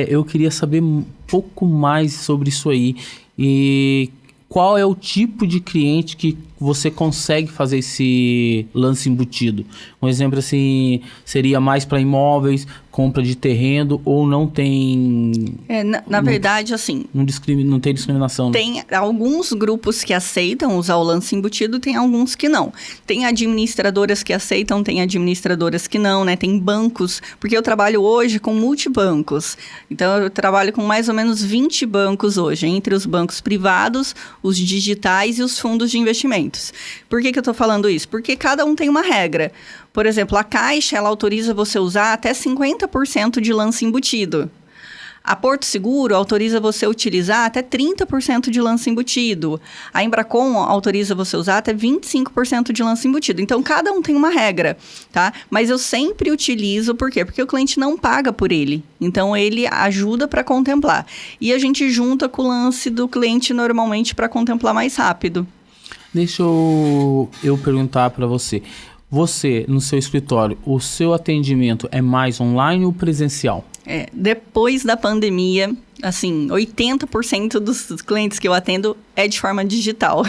Eu queria saber um pouco mais sobre isso aí. E qual é o tipo de cliente que você consegue fazer esse lance embutido? Um exemplo assim, seria mais para imóveis, compra de terreno, ou não tem...
Na verdade, assim...
Não tem discriminação.
Tem alguns grupos que aceitam usar o lance embutido, tem alguns que não. Tem administradoras que aceitam, tem administradoras que não, né? Tem bancos, porque eu trabalho hoje com multibancos. Então, eu trabalho com mais ou menos 20 bancos hoje, entre os bancos privados, os digitais e os fundos de investimentos. Por que eu estou falando isso? Porque cada um tem uma regra. Por exemplo, a Caixa, ela autoriza você usar até 50% de lance embutido. A Porto Seguro autoriza você utilizar até 30% de lance embutido. A Embracon autoriza você usar até 25% de lance embutido. Então, cada um tem uma regra, tá? Mas eu sempre utilizo, por quê? Porque o cliente não paga por ele. Então, ele ajuda para contemplar. E a gente junta com o lance do cliente normalmente para contemplar mais rápido.
Deixa eu perguntar para você. Você, no seu escritório, o seu atendimento é mais online ou presencial?
Depois da pandemia, assim, 80% dos clientes que eu atendo é de forma digital.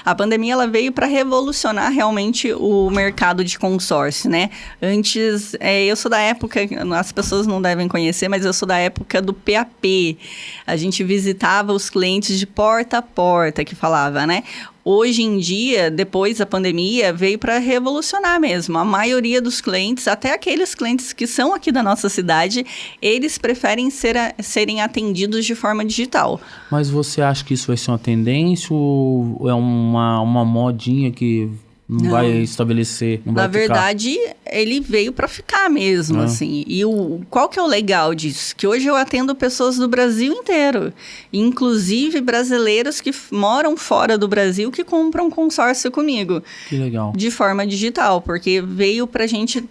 A pandemia, ela veio para revolucionar realmente o mercado de consórcio, né? Antes, eu sou da época, as pessoas não devem conhecer, mas eu sou da época do PAP. A gente visitava os clientes de porta a porta, que falava, né? Hoje em dia, depois da pandemia, veio para revolucionar mesmo. A maioria dos clientes, até aqueles clientes que são aqui da nossa cidade, eles preferem serem atendidos de forma digital.
Mas você acha que isso vai ser uma tendência ou é uma modinha que não vai estabelecer?
Na verdade, ele veio para ficar mesmo, assim. E qual que é o legal disso? Que hoje eu atendo pessoas do Brasil inteiro. Inclusive brasileiros que moram fora do Brasil que compram consórcio comigo.
Que legal.
De forma digital, porque veio pra gente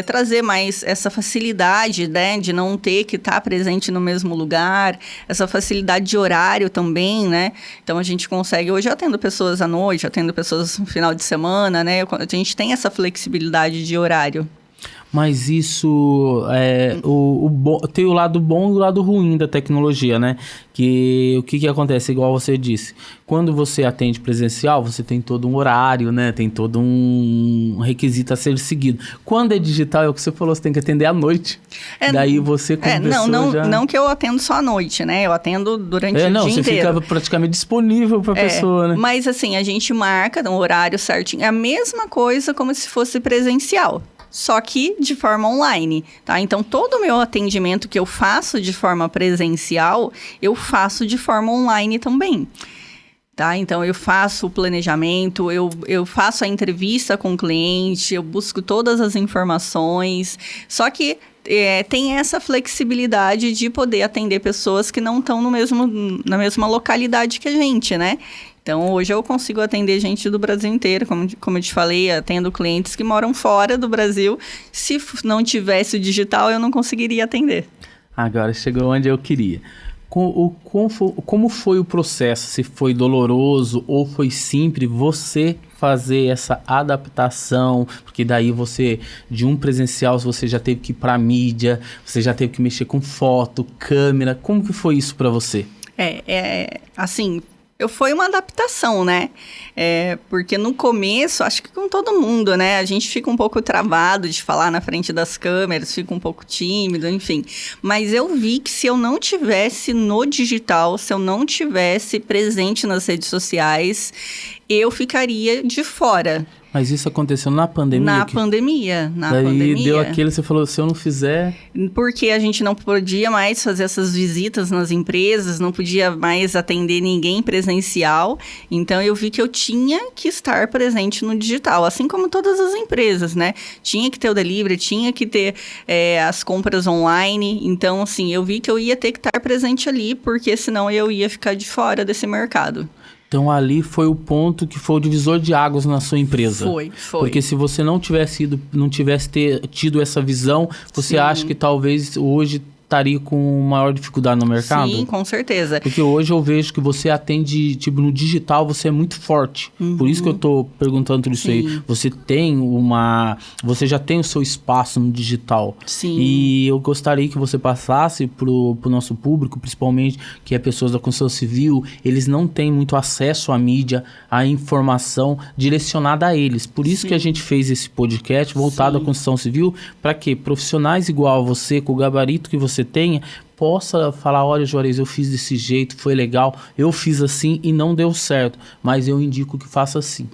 trazer mais essa facilidade, né? De não ter que estar presente no mesmo lugar. Essa facilidade de horário também, né? Então, a gente consegue... Hoje eu atendo pessoas à noite, atendo pessoas no final de semana, né? A gente tem essa flexibilidade de horário.
Mas isso tem o lado bom e o lado ruim da tecnologia, né? O que acontece? Igual você disse, quando você atende presencial, você tem todo um horário, né? Tem todo um requisito a ser seguido. Quando é digital, é o que você falou, você tem que atender à noite. Daí você como pessoa
não que eu atendo só à noite, né? Eu atendo durante o dia inteiro.
Você fica praticamente disponível para a pessoa, né?
Mas assim, a gente marca um horário certinho. É a mesma coisa como se fosse presencial. Só que de forma online, tá? Então, todo o meu atendimento que eu faço de forma presencial, eu faço de forma online também, tá? Então, eu faço o planejamento, eu faço a entrevista com o cliente, eu busco todas as informações, só que tem essa flexibilidade de poder atender pessoas que não estão na mesma localidade que a gente, né? Então, hoje eu consigo atender gente do Brasil inteiro, como eu te falei, atendo clientes que moram fora do Brasil. Se não tivesse o digital, eu não conseguiria atender.
Agora chegou onde eu queria. Como foi o processo? Se foi doloroso ou foi simples você fazer essa adaptação? Porque daí você, de um presencial, você já teve que ir para a mídia, você já teve que mexer com foto, câmera. Como que foi isso para você?
Assim... Foi uma adaptação, né? Porque no começo, acho que com todo mundo, né? A gente fica um pouco travado de falar na frente das câmeras, fica um pouco tímido, enfim. Mas eu vi que se eu não tivesse no digital, se eu não tivesse presente nas redes sociais, eu ficaria de fora.
Mas isso aconteceu na pandemia?
Na pandemia.
Daí deu aquele, você falou, se eu não fizer...
Porque a gente não podia mais fazer essas visitas nas empresas, não podia mais atender ninguém presencial. Então, eu vi que eu tinha que estar presente no digital, assim como todas as empresas, né? Tinha que ter o delivery, tinha que ter as compras online. Então, assim, eu vi que eu ia ter que estar presente ali, porque senão eu ia ficar de fora desse mercado.
Então, ali foi o ponto que foi o divisor de águas na sua empresa.
Foi.
Porque se você não tivesse tido essa visão, você acha que talvez hoje estaria com maior dificuldade no mercado?
Sim, com certeza.
Porque hoje eu vejo que você atende, tipo, no digital você é muito forte. Por isso que eu tô perguntando tudo isso aí. Você já tem o seu espaço no digital.
Sim.
E eu gostaria que você passasse pro nosso público, principalmente que é pessoas da construção civil, eles não têm muito acesso à mídia, à informação direcionada a eles. Por isso que a gente fez esse podcast voltado à construção civil, para que profissionais igual a você, com o gabarito que você tenha, possa falar, olha, Juarez, eu fiz desse jeito, foi legal, eu fiz assim e não deu certo, mas eu indico que faça assim.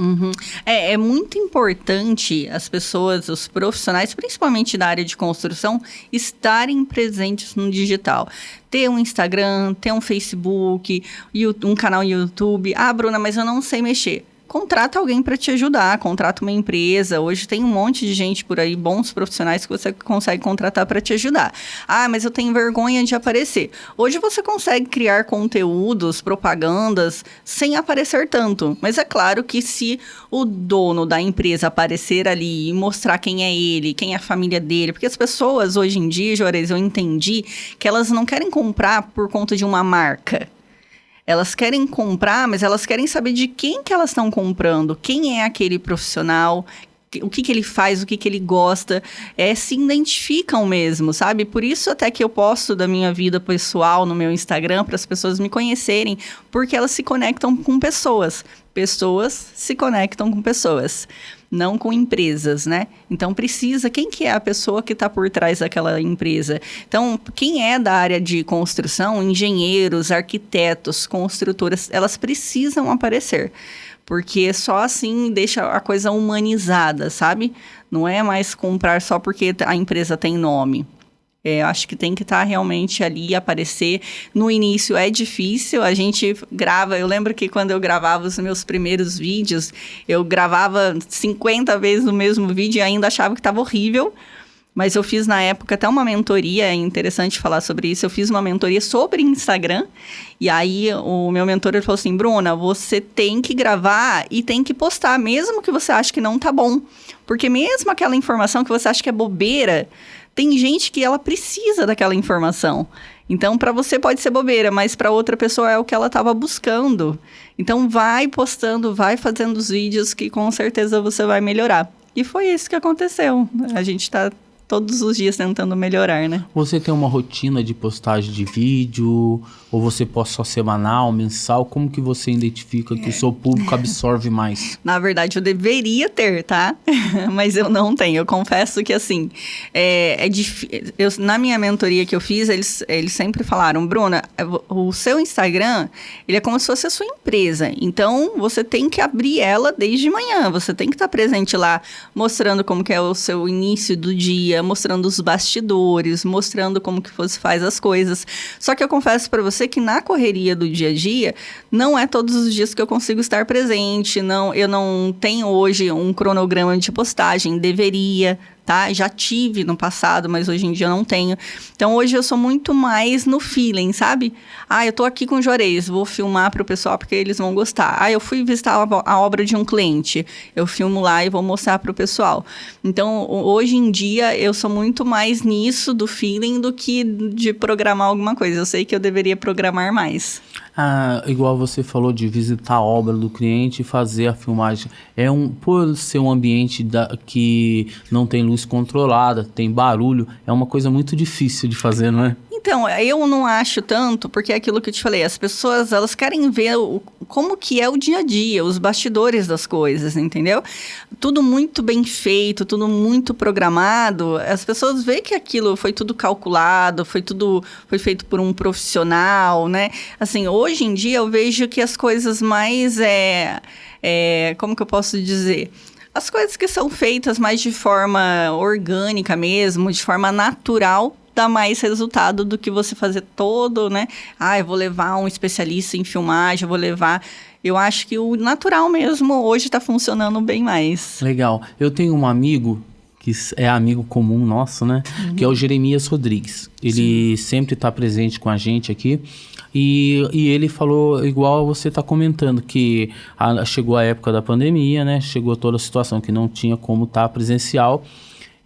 É muito importante as pessoas, os profissionais, principalmente da área de construção, estarem presentes no digital. Ter um Instagram, ter um Facebook, um canal no YouTube. Ah, Bruna, mas eu não sei mexer. Contrata alguém para te ajudar, contrata uma empresa. Hoje tem um monte de gente por aí, bons profissionais que você consegue contratar para te ajudar. Ah, mas eu tenho vergonha de aparecer. Hoje você consegue criar conteúdos, propagandas, sem aparecer tanto. Mas é claro que se o dono da empresa aparecer ali e mostrar quem é ele, quem é a família dele, porque as pessoas hoje em dia, Juarez, eu entendi que elas não querem comprar por conta de uma marca. Elas querem comprar, mas elas querem saber de quem que elas estão comprando, quem é aquele profissional, o que ele faz, o que ele gosta, se identificam mesmo, sabe? Por isso até que eu posto da minha vida pessoal no meu Instagram, para as pessoas me conhecerem, porque elas se conectam com pessoas. Pessoas se conectam com pessoas, não com empresas, né? Então, quem que é a pessoa que está por trás daquela empresa? Então, quem é da área de construção, engenheiros, arquitetos, construtoras, elas precisam aparecer. Porque só assim deixa a coisa humanizada, sabe? Não é mais comprar só porque a empresa tem nome. Acho que tem que estar realmente ali, aparecer. No início é difícil, a gente grava... Eu lembro que quando eu gravava os meus primeiros vídeos, eu gravava 50 vezes o mesmo vídeo e ainda achava que estava horrível. Mas eu fiz na época até uma mentoria, é interessante falar sobre isso. Eu fiz uma mentoria sobre Instagram. E aí o meu mentor ele falou assim, Bruna, você tem que gravar e tem que postar, mesmo que você ache que não tá bom. Porque mesmo aquela informação que você acha que é bobeira, tem gente que ela precisa daquela informação. Então, para você pode ser bobeira, mas para outra pessoa é o que ela estava buscando. Então, vai postando, vai fazendo os vídeos que com certeza você vai melhorar. E foi isso que aconteceu. A gente está todos os dias tentando melhorar, né?
Você tem uma rotina de postagem de vídeo? Ou você posta só semanal, mensal? Como que você identifica que o seu público absorve mais?
Na verdade, eu deveria ter, tá? Mas eu não tenho. Eu confesso que, assim, é difícil. Na minha mentoria que eu fiz, eles sempre falaram, Bruna, o seu Instagram, ele é como se fosse a sua empresa. Então, você tem que abrir ela desde manhã. Você tem que estar presente lá, mostrando como que é o seu início do dia, mostrando os bastidores, mostrando como que você faz as coisas. Só que eu confesso para você que na correria do dia a dia, não é todos os dias que eu consigo estar presente, eu não tenho hoje um cronograma de postagem, deveria, tá? Já tive no passado, mas hoje em dia eu não tenho. Então, hoje eu sou muito mais no feeling, sabe? Ah, eu tô aqui com o Juarez, vou filmar pro pessoal porque eles vão gostar. Ah, eu fui visitar a obra de um cliente, eu filmo lá e vou mostrar pro pessoal. Então, hoje em dia, eu sou muito mais nisso do feeling do que de programar alguma coisa. Eu sei que eu deveria programar mais.
Ah, igual você falou de visitar a obra do cliente e fazer a filmagem. Por ser um ambiente que não tem luz controlada, tem barulho, é uma coisa muito difícil de fazer, não é?
Então, eu não acho tanto, porque é aquilo que eu te falei, as pessoas, elas querem ver como que é o dia a dia, os bastidores das coisas, entendeu? Tudo muito bem feito, tudo muito programado, as pessoas veem que aquilo foi tudo calculado, foi feito por um profissional, né? Assim, hoje em dia eu vejo que as coisas mais, como que eu posso dizer? As coisas que são feitas mais de forma orgânica mesmo, de forma natural, dá mais resultado do que você fazer todo, né? Ah, eu vou levar um especialista em filmagem, eu vou levar... Eu acho que o natural mesmo hoje está funcionando bem mais.
Legal. Eu tenho um amigo, que é amigo comum nosso, né? Uhum. Que é o Jeremias Rodrigues. Ele sempre está presente com a gente aqui. E ele falou, igual você está comentando, que chegou a época da pandemia, né? Chegou toda a situação que não tinha como estar presencial.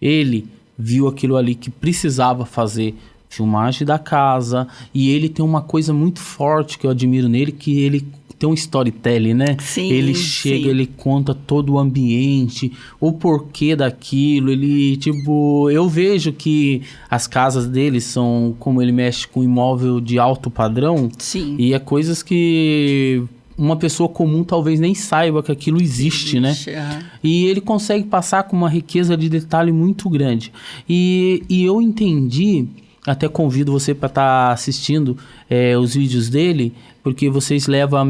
Ele viu aquilo ali que precisava fazer filmagem da casa, e ele tem uma coisa muito forte que eu admiro nele, que ele tem um storytelling, né?
Sim,
ele chega,
sim.
ele conta todo o ambiente, o porquê daquilo, ele, tipo, eu vejo que as casas dele são, como ele mexe com imóvel de alto padrão,
Sim.
e é coisas que uma pessoa comum talvez nem saiba que aquilo existe, né? E ele consegue passar com uma riqueza de detalhe muito grande. E eu entendi, até convido você para estar assistindo os vídeos dele, porque vocês levam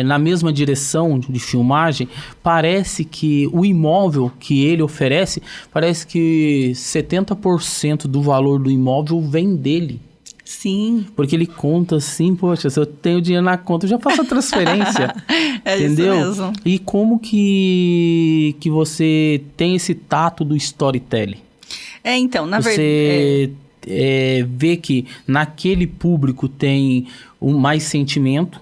na mesma direção de filmagem. Parece que o imóvel que ele oferece, parece que 70% do valor do imóvel vem dele.
Sim.
Porque ele conta assim, poxa, se eu tenho dinheiro na conta, eu já faço a transferência. Entendeu?
Isso mesmo.
E como que você tem esse tato do storytelling?
Então, na verdade...
Você vê que naquele público tem mais sentimento,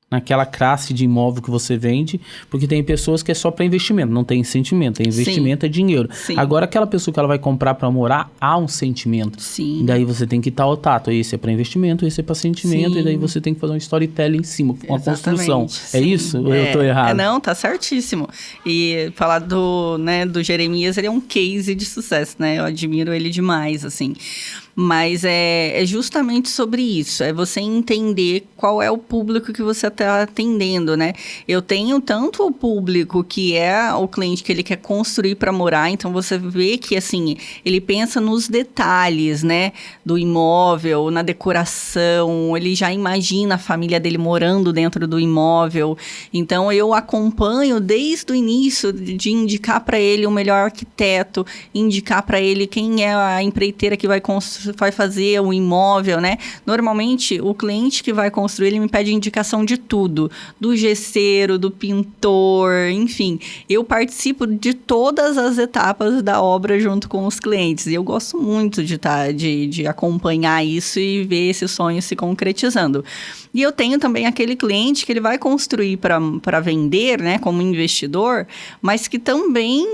naquela classe de imóvel que você vende, porque tem pessoas que é só para investimento, não tem sentimento, tem investimento, é dinheiro.
Sim.
Agora, aquela pessoa que ela vai comprar para morar, há um sentimento.
Sim.
E daí você tem que estar ao tato, esse é para investimento, esse é para sentimento,
Sim.
E daí você tem que fazer um storytelling em cima, uma construção.
Sim.
É isso? Ou eu tô errado?
Não, tá certíssimo. E falar do Jeremias, ele é um case de sucesso, né? Eu admiro ele demais, assim. Mas é justamente sobre isso, é você entender qual é o público que você está atendendo, né? Eu tenho tanto o público que é o cliente que ele quer construir para morar, então você vê que, assim, ele pensa nos detalhes, né? Do imóvel, na decoração, ele já imagina a família dele morando dentro do imóvel. Então, eu acompanho desde o início de indicar para ele o melhor arquiteto, indicar para ele quem é a empreiteira que vai fazer o imóvel, né? Normalmente, o cliente que vai construir, ele me pede indicação de tudo. Do gesseiro, do pintor, enfim. Eu participo de todas as etapas da obra junto com os clientes. E eu gosto muito de acompanhar isso e ver esse sonho se concretizando. E eu tenho também aquele cliente que ele vai construir para vender, né? Como investidor, mas que também,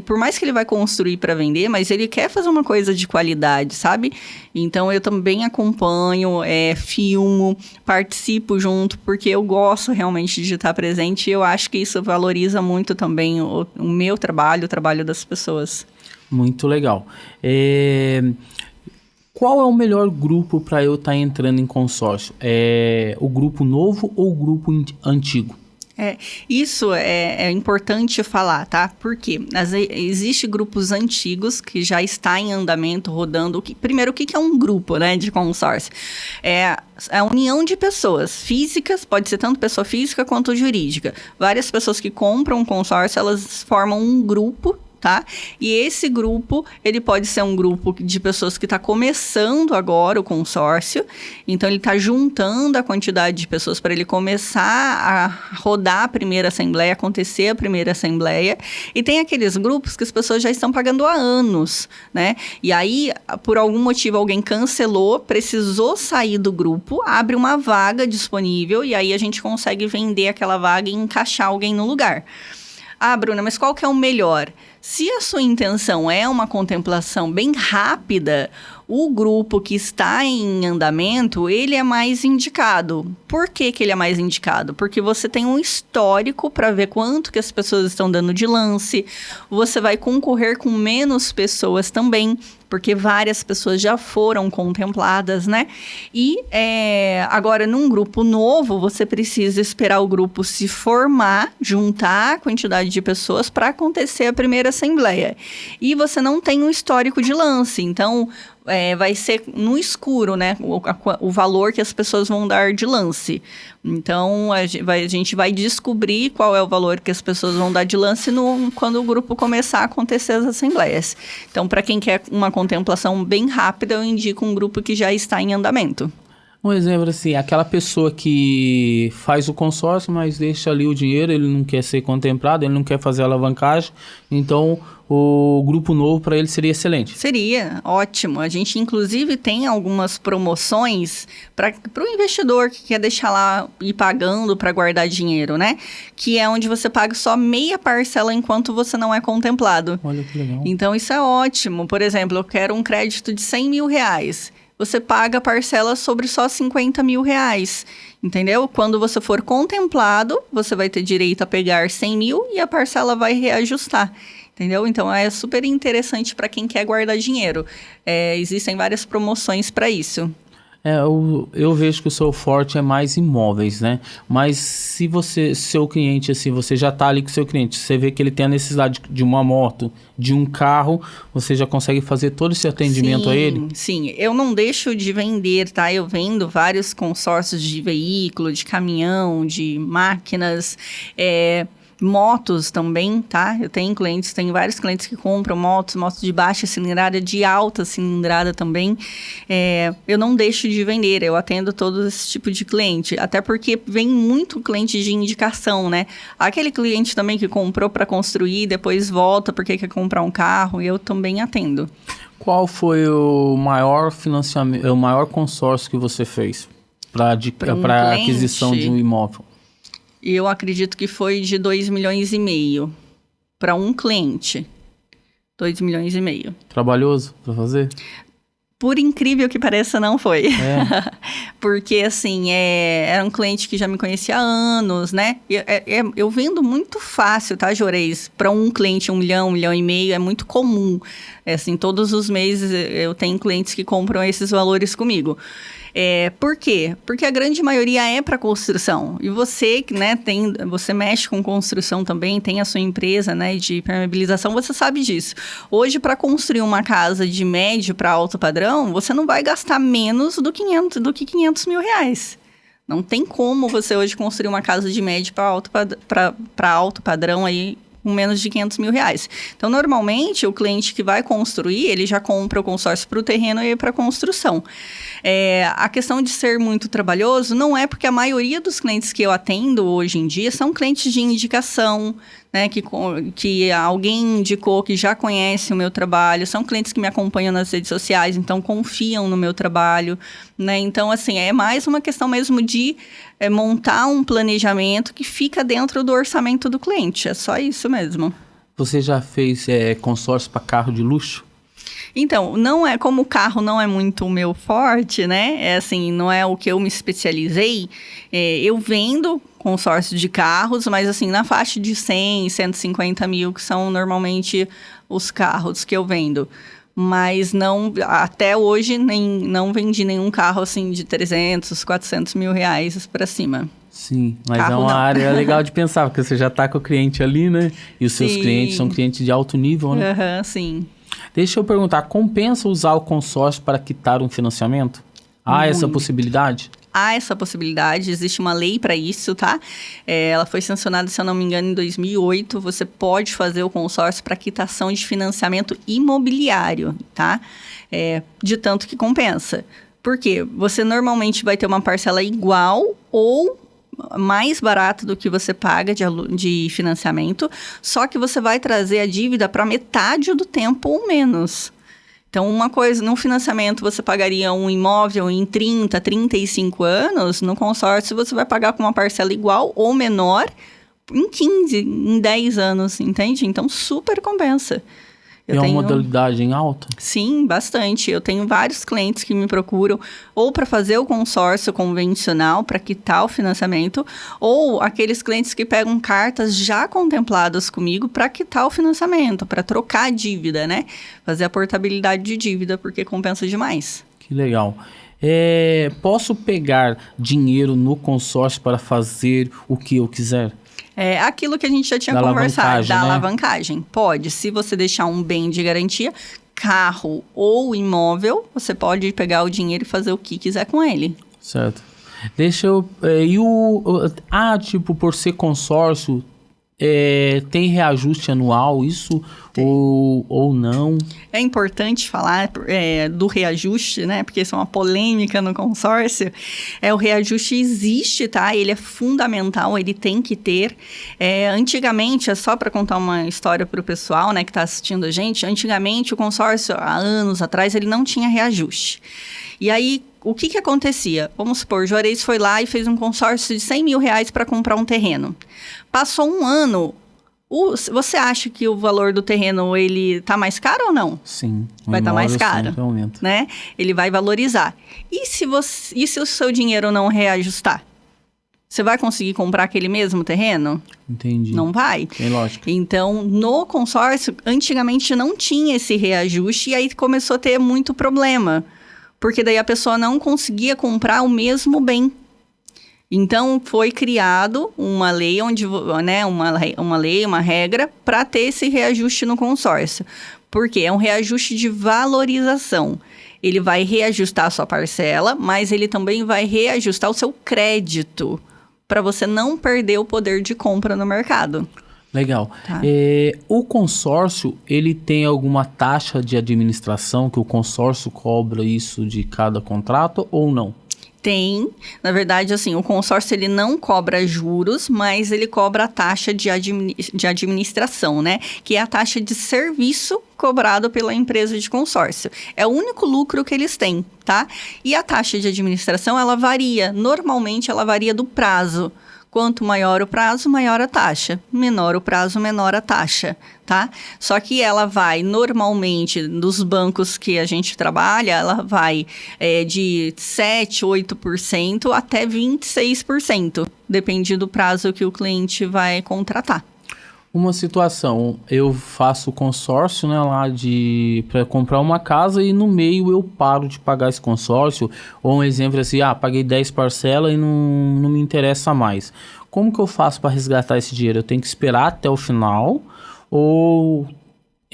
por mais que ele vai construir para vender, mas ele quer fazer uma coisa de qualidade, sabe? Então, eu também acompanho, filmo, participo junto, porque eu gosto realmente de estar presente e eu acho que isso valoriza muito também o meu trabalho, o trabalho das pessoas.
Muito legal. Qual é o melhor grupo para eu estar entrando em consórcio? O grupo novo ou o grupo antigo?
Isso é importante falar, tá? Porque existe grupos antigos que já está em andamento, rodando. Primeiro, o que é um grupo, né, de consórcio? É a união de pessoas físicas, pode ser tanto pessoa física quanto jurídica. Várias pessoas que compram um consórcio, elas formam um grupo, tá? E esse grupo, ele pode ser um grupo de pessoas que está começando agora o consórcio, então ele está juntando a quantidade de pessoas para ele começar a rodar a primeira assembleia, acontecer a primeira assembleia, e tem aqueles grupos que as pessoas já estão pagando há anos, né? E aí, por algum motivo, alguém cancelou, precisou sair do grupo, abre uma vaga disponível, e aí a gente consegue vender aquela vaga e encaixar alguém no lugar. Ah, Bruna, mas qual que é o melhor? Se a sua intenção é uma contemplação bem rápida, o grupo que está em andamento, ele é mais indicado. Por que ele é mais indicado? Porque você tem um histórico para ver quanto que as pessoas estão dando de lance, você vai concorrer com menos pessoas também, porque várias pessoas já foram contempladas, né? E agora, num grupo novo, você precisa esperar o grupo se formar, juntar a quantidade de pessoas para acontecer a primeira assembleia. E você não tem um histórico de lance, então vai ser no escuro, né? O valor que as pessoas vão dar de lance. Então, a gente vai descobrir qual é o valor que as pessoas vão dar de lance quando o grupo começar a acontecer as assembleias. Então, para quem quer uma contemplação bem rápida, eu indico um grupo que já está em andamento.
Um exemplo assim, aquela pessoa que faz o consórcio, mas deixa ali o dinheiro, ele não quer ser contemplado, ele não quer fazer alavancagem, então o grupo novo para ele seria excelente.
Seria ótimo. A gente, inclusive, tem algumas promoções para o investidor que quer deixar lá e pagando para guardar dinheiro, né? Que é onde você paga só meia parcela enquanto você não é contemplado.
Olha que legal.
Então, isso é ótimo. Por exemplo, eu quero um crédito de 100 mil reais. Você paga a parcela sobre só 50 mil reais, entendeu? Quando você for contemplado, você vai ter direito a pegar 100 mil e a parcela vai reajustar, entendeu? Então, é super interessante para quem quer guardar dinheiro. Existem várias promoções para isso.
Eu vejo que o seu forte é mais imóveis, né? Mas se seu cliente, assim, você já tá ali com o seu cliente, você vê que ele tem a necessidade de uma moto, de um carro, você já consegue fazer todo esse atendimento a ele?
Sim, eu não deixo de vender, tá? Eu vendo vários consórcios de veículo, de caminhão, de máquinas, motos também, tá? Eu tenho vários clientes que compram motos de baixa cilindrada, de alta cilindrada também. Eu não deixo de vender, eu atendo todo esse tipo de cliente, até porque vem muito cliente de indicação, né? Aquele cliente também que comprou para construir, depois volta porque quer comprar um carro, eu também atendo.
Qual foi o maior financiamento, o maior consórcio que você fez para aquisição de um imóvel?
Eu acredito que foi de 2,5 milhões para um cliente. 2,5 milhões.
Trabalhoso para fazer?
Por incrível que pareça, não foi. Porque, assim, era um cliente que já me conhecia há anos, né? Eu vendo muito fácil, tá, Juarez? Para um cliente, 1 milhão, 1,5 milhão, é muito comum. Assim, todos os meses eu tenho clientes que compram esses valores comigo. Por quê? Porque a grande maioria é para construção. E você, né, você mexe com construção também, tem a sua empresa, né, de impermeabilização, você sabe disso. Hoje, para construir uma casa de médio para alto padrão, você não vai gastar menos do que 500 mil reais. Não tem como você hoje construir uma casa de médio para alto padrão aí, com menos de 500 mil reais. Então, normalmente, o cliente que vai construir, ele já compra o consórcio para o terreno e para a construção. A questão de ser muito trabalhoso não é porque a maioria dos clientes que eu atendo hoje em dia são clientes de indicação, né, que alguém indicou que já conhece o meu trabalho, são clientes que me acompanham nas redes sociais, então confiam no meu trabalho, né? Então, assim, é mais uma questão mesmo de montar um planejamento que fica dentro do orçamento do cliente, é só isso mesmo.
Você já fez consórcio para carro de luxo?
Então, como o carro não é muito o meu forte, né? Assim, não é o que eu me especializei. Eu vendo consórcio de carros, mas assim, na faixa de 100, 150 mil, que são normalmente os carros que eu vendo. Mas até hoje, não vendi nenhum carro assim de 300, 400 mil reais para cima.
Sim, mas
carro,
é uma
não.
área legal de pensar, porque você já está com o cliente ali, né? E os seus clientes são clientes de alto nível, né?
Sim.
Deixa eu perguntar, compensa usar o consórcio para quitar um financiamento? Há essa possibilidade?
Há essa possibilidade, existe uma lei para isso, tá? Ela foi sancionada, se eu não me engano, em 2008. Você pode fazer o consórcio para quitação de financiamento imobiliário, tá? De tanto que compensa. Por quê? Você normalmente vai ter uma parcela igual ou mais barato do que você paga de financiamento, só que você vai trazer a dívida para metade do tempo ou menos. Então, uma coisa, no financiamento você pagaria um imóvel em 30, 35 anos, no consórcio você vai pagar com uma parcela igual ou menor em 15, em 10 anos, entende? Então, super compensa.
Uma modalidade em alta?
Sim, bastante. Eu tenho vários clientes que me procuram ou para fazer o consórcio convencional, para quitar o financiamento, ou aqueles clientes que pegam cartas já contempladas comigo para quitar o financiamento, para trocar a dívida, né? Fazer a portabilidade de dívida, porque compensa demais.
Que legal. Posso pegar dinheiro no consórcio para fazer o que eu quiser?
Aquilo que a gente já tinha conversado, da alavancagem. Pode, se você deixar um bem de garantia, carro ou imóvel, você pode pegar o dinheiro e fazer o que quiser com ele.
Certo. Deixa eu... por ser consórcio, tem reajuste anual isso
Tem.
ou não?
É importante falar do reajuste, né? Porque isso é uma polêmica no consórcio. O reajuste existe, tá? Ele é fundamental, ele tem que ter. Antigamente, só para contar uma história para o pessoal, né, que está assistindo a gente, antigamente o consórcio, há anos atrás, ele não tinha reajuste. E aí, o que acontecia? Vamos supor, o Juarez foi lá e fez um consórcio de 100 mil reais para comprar um terreno. Passou um ano, você acha que o valor do terreno, ele tá mais caro ou não?
Sim.
Vai estar mais caro,
aumenta.
né? Ele vai valorizar. E se o seu dinheiro não reajustar? Você vai conseguir comprar aquele mesmo terreno?
Entendi.
Não vai.
Tem lógica.
Então, no consórcio, antigamente não tinha esse reajuste e aí começou a ter muito problema. Porque daí a pessoa não conseguia comprar o mesmo bem. Então, foi criado uma lei, uma regra para ter esse reajuste no consórcio. Porque é um reajuste de valorização. Ele vai reajustar a sua parcela, mas ele também vai reajustar o seu crédito, para você não perder o poder de compra no mercado.
Legal.
Tá.
O consórcio, ele tem alguma taxa de administração que o consórcio cobra isso de cada contrato ou não?
Tem. Na verdade, assim, o consórcio ele não cobra juros, mas ele cobra a taxa de administração, né? Que é a taxa de serviço cobrado pela empresa de consórcio. É o único lucro que eles têm, tá? E a taxa de administração, ela varia. Normalmente, ela varia do prazo. Quanto maior o prazo, maior a taxa. Menor o prazo, menor a taxa, tá? Só que ela vai, normalmente, nos bancos que a gente trabalha, ela vai de 7%, 8% até 26%. Depende do prazo que o cliente vai contratar.
Uma situação, eu faço consórcio, né, lá para comprar uma casa e no meio eu paro de pagar esse consórcio, ou um exemplo assim, paguei 10 parcelas e não me interessa mais. Como que eu faço para resgatar esse dinheiro? Eu tenho que esperar até o final ou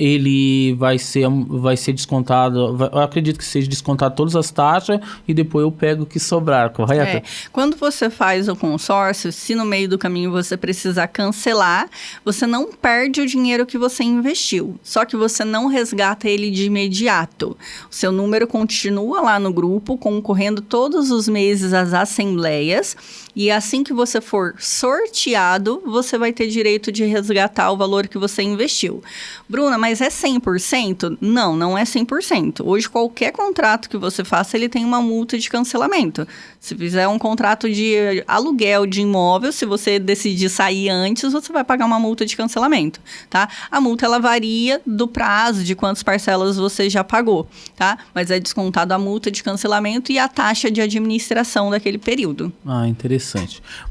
ele vai ser descontado, eu acredito que seja descontado todas as taxas e depois eu pego o que sobrar, correto?
Quando você faz o consórcio, se no meio do caminho você precisar cancelar, você não perde o dinheiro que você investiu, só que você não resgata ele de imediato. O seu número continua lá no grupo, concorrendo todos os meses às assembleias, e assim que você for sorteado, você vai ter direito de resgatar o valor que você investiu. Bruna, mas é 100%? Não, não é 100%. Hoje, qualquer contrato que você faça, ele tem uma multa de cancelamento. Se fizer um contrato de aluguel de imóvel, se você decidir sair antes, você vai pagar uma multa de cancelamento, tá? A multa, ela varia do prazo, de quantas parcelas você já pagou, tá? Mas é descontado a multa de cancelamento e a taxa de administração daquele período.
Interessante.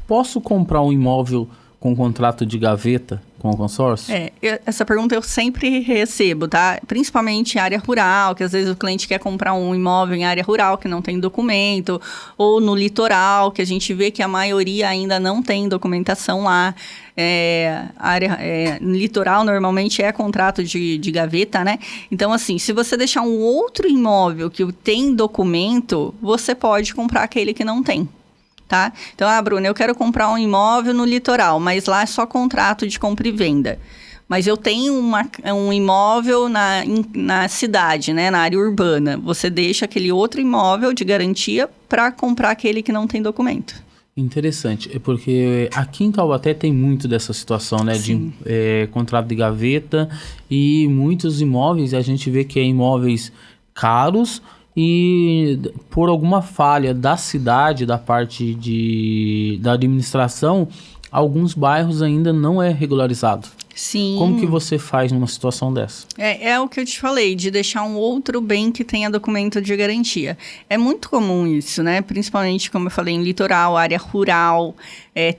Posso comprar um imóvel com contrato de gaveta com o consórcio?
Essa pergunta eu sempre recebo, tá? Principalmente em área rural, que às vezes o cliente quer comprar um imóvel em área rural que não tem documento, ou no litoral, que a gente vê que a maioria ainda não tem documentação lá. No litoral normalmente é contrato de gaveta, né? Então, assim, se você deixar um outro imóvel que tem documento, você pode comprar aquele que não tem. Tá? Então, Bruna, eu quero comprar um imóvel no litoral, mas lá é só contrato de compra e venda. Mas eu tenho um imóvel na cidade, né, na área urbana. Você deixa aquele outro imóvel de garantia para comprar aquele que não tem documento.
Interessante, porque aqui em Taubaté tem muito dessa situação, né, de contrato de gaveta, e muitos imóveis, a gente vê que é imóveis caros, e por alguma falha da cidade, da parte da administração, alguns bairros ainda não é regularizado.
Sim.
Como que você faz numa situação dessa?
É o que eu te falei, de deixar um outro bem que tenha documento de garantia. É muito comum isso, né? Principalmente, como eu falei, em litoral, área rural.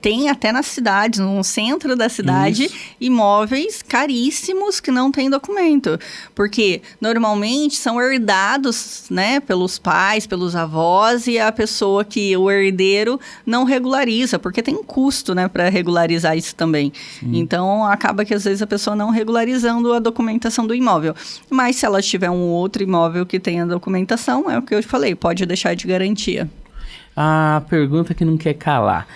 Tem até nas cidades, no centro da cidade, isso, imóveis caríssimos que não têm documento. Porque, normalmente, são herdados, né? Pelos pais, pelos avós, e a pessoa o herdeiro, não regulariza. Porque tem custo, né? Para regularizar isso também. Sim. Então, acaba que às vezes a pessoa não regularizando a documentação do imóvel. Mas se ela tiver um outro imóvel que tenha documentação, é o que eu falei, pode deixar de garantia.
A pergunta que não quer calar.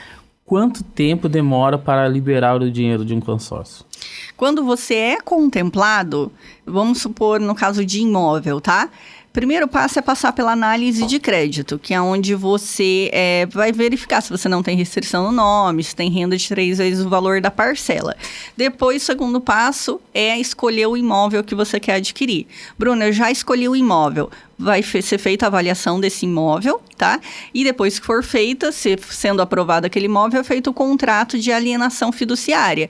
Quanto tempo demora para liberar o dinheiro de um consórcio?
Quando você é contemplado, vamos supor no caso de imóvel, tá? Primeiro passo é passar pela análise de crédito, que é onde você vai verificar se você não tem restrição no nome, se tem renda de 3 vezes o valor da parcela. Depois, o segundo passo é escolher o imóvel que você quer adquirir. Bruna, eu já escolhi o imóvel. Vai ser feita a avaliação desse imóvel, tá? E depois que for feita, sendo aprovado aquele imóvel, é feito o contrato de alienação fiduciária.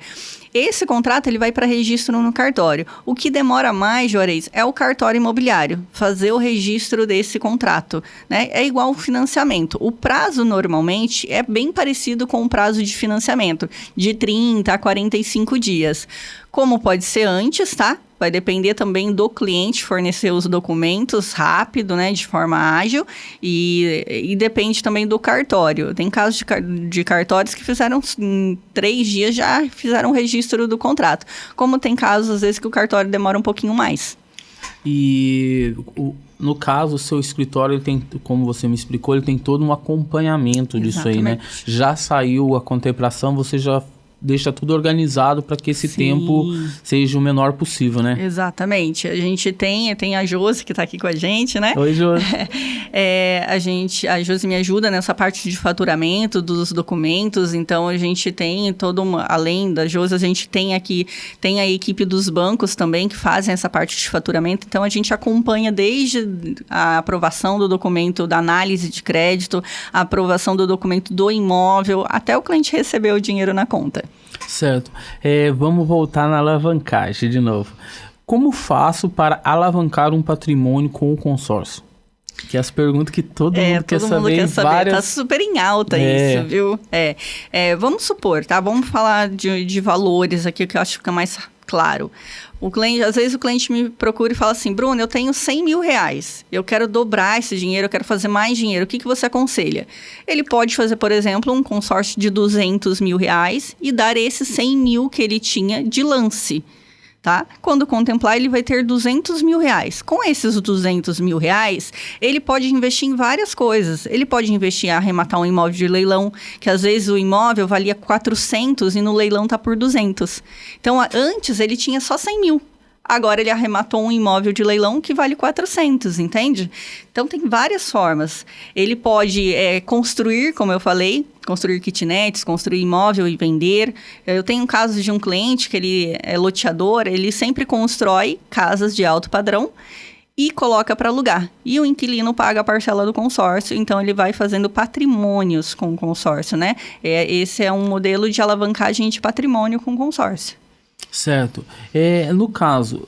Esse contrato ele vai para registro no cartório. O que demora mais, Juarez, é o cartório imobiliário, fazer o registro desse contrato, né? É igual o financiamento. O prazo, normalmente, é bem parecido com o prazo de financiamento, de 30 a 45 dias. Como pode ser antes, tá? Vai depender também do cliente fornecer os documentos rápido, né, de forma ágil, e depende também do cartório. Tem casos de cartórios que fizeram em 3 dias, já fizeram o registro do contrato. Como tem casos, às vezes, que o cartório demora um pouquinho mais.
E no caso, o seu escritório, ele tem, como você me explicou, ele tem todo um acompanhamento disso aí, né? Já saiu a contemplação, você já deixa tudo organizado para que esse tempo seja o menor possível, né?
Exatamente. A gente tem a Josi que está aqui com a gente, né?
Oi, Josi.
A Josi me ajuda nessa parte de faturamento dos documentos, então a gente tem além da Josi, a gente tem a equipe dos bancos também que fazem essa parte de faturamento, então a gente acompanha desde a aprovação do documento da análise de crédito, a aprovação do documento do imóvel, até o cliente receber o dinheiro na conta.
Certo. Vamos voltar na alavancagem de novo. Como faço para alavancar um patrimônio com o consórcio? Que é as perguntas que todo mundo quer saber.
Tá super em alta isso, viu? Vamos supor, tá? Vamos falar de valores aqui que eu acho que fica mais claro. Às vezes o cliente me procura e fala assim, Bruno, eu tenho 100 mil reais, eu quero dobrar esse dinheiro, eu quero fazer mais dinheiro, o que você aconselha? Ele pode fazer, por exemplo, um consórcio de 200 mil reais e dar esses 100 mil que ele tinha de lance, tá? Quando contemplar, ele vai ter 200 mil reais. Com esses 200 mil reais, ele pode investir em várias coisas. Ele pode investir em arrematar um imóvel de leilão, que às vezes o imóvel valia 400 e no leilão tá por 200. Então, antes ele tinha só 100 mil. Agora ele arrematou um imóvel de leilão que vale 400, entende? Então, tem várias formas. Ele pode construir, como eu falei, construir kitnets, construir imóvel e vender. Eu tenho casos de um cliente que ele é loteador, ele sempre constrói casas de alto padrão e coloca para alugar. E o inquilino paga a parcela do consórcio, então ele vai fazendo patrimônios com o consórcio, né? Esse é um modelo de alavancagem de patrimônio com consórcio.
Certo. No caso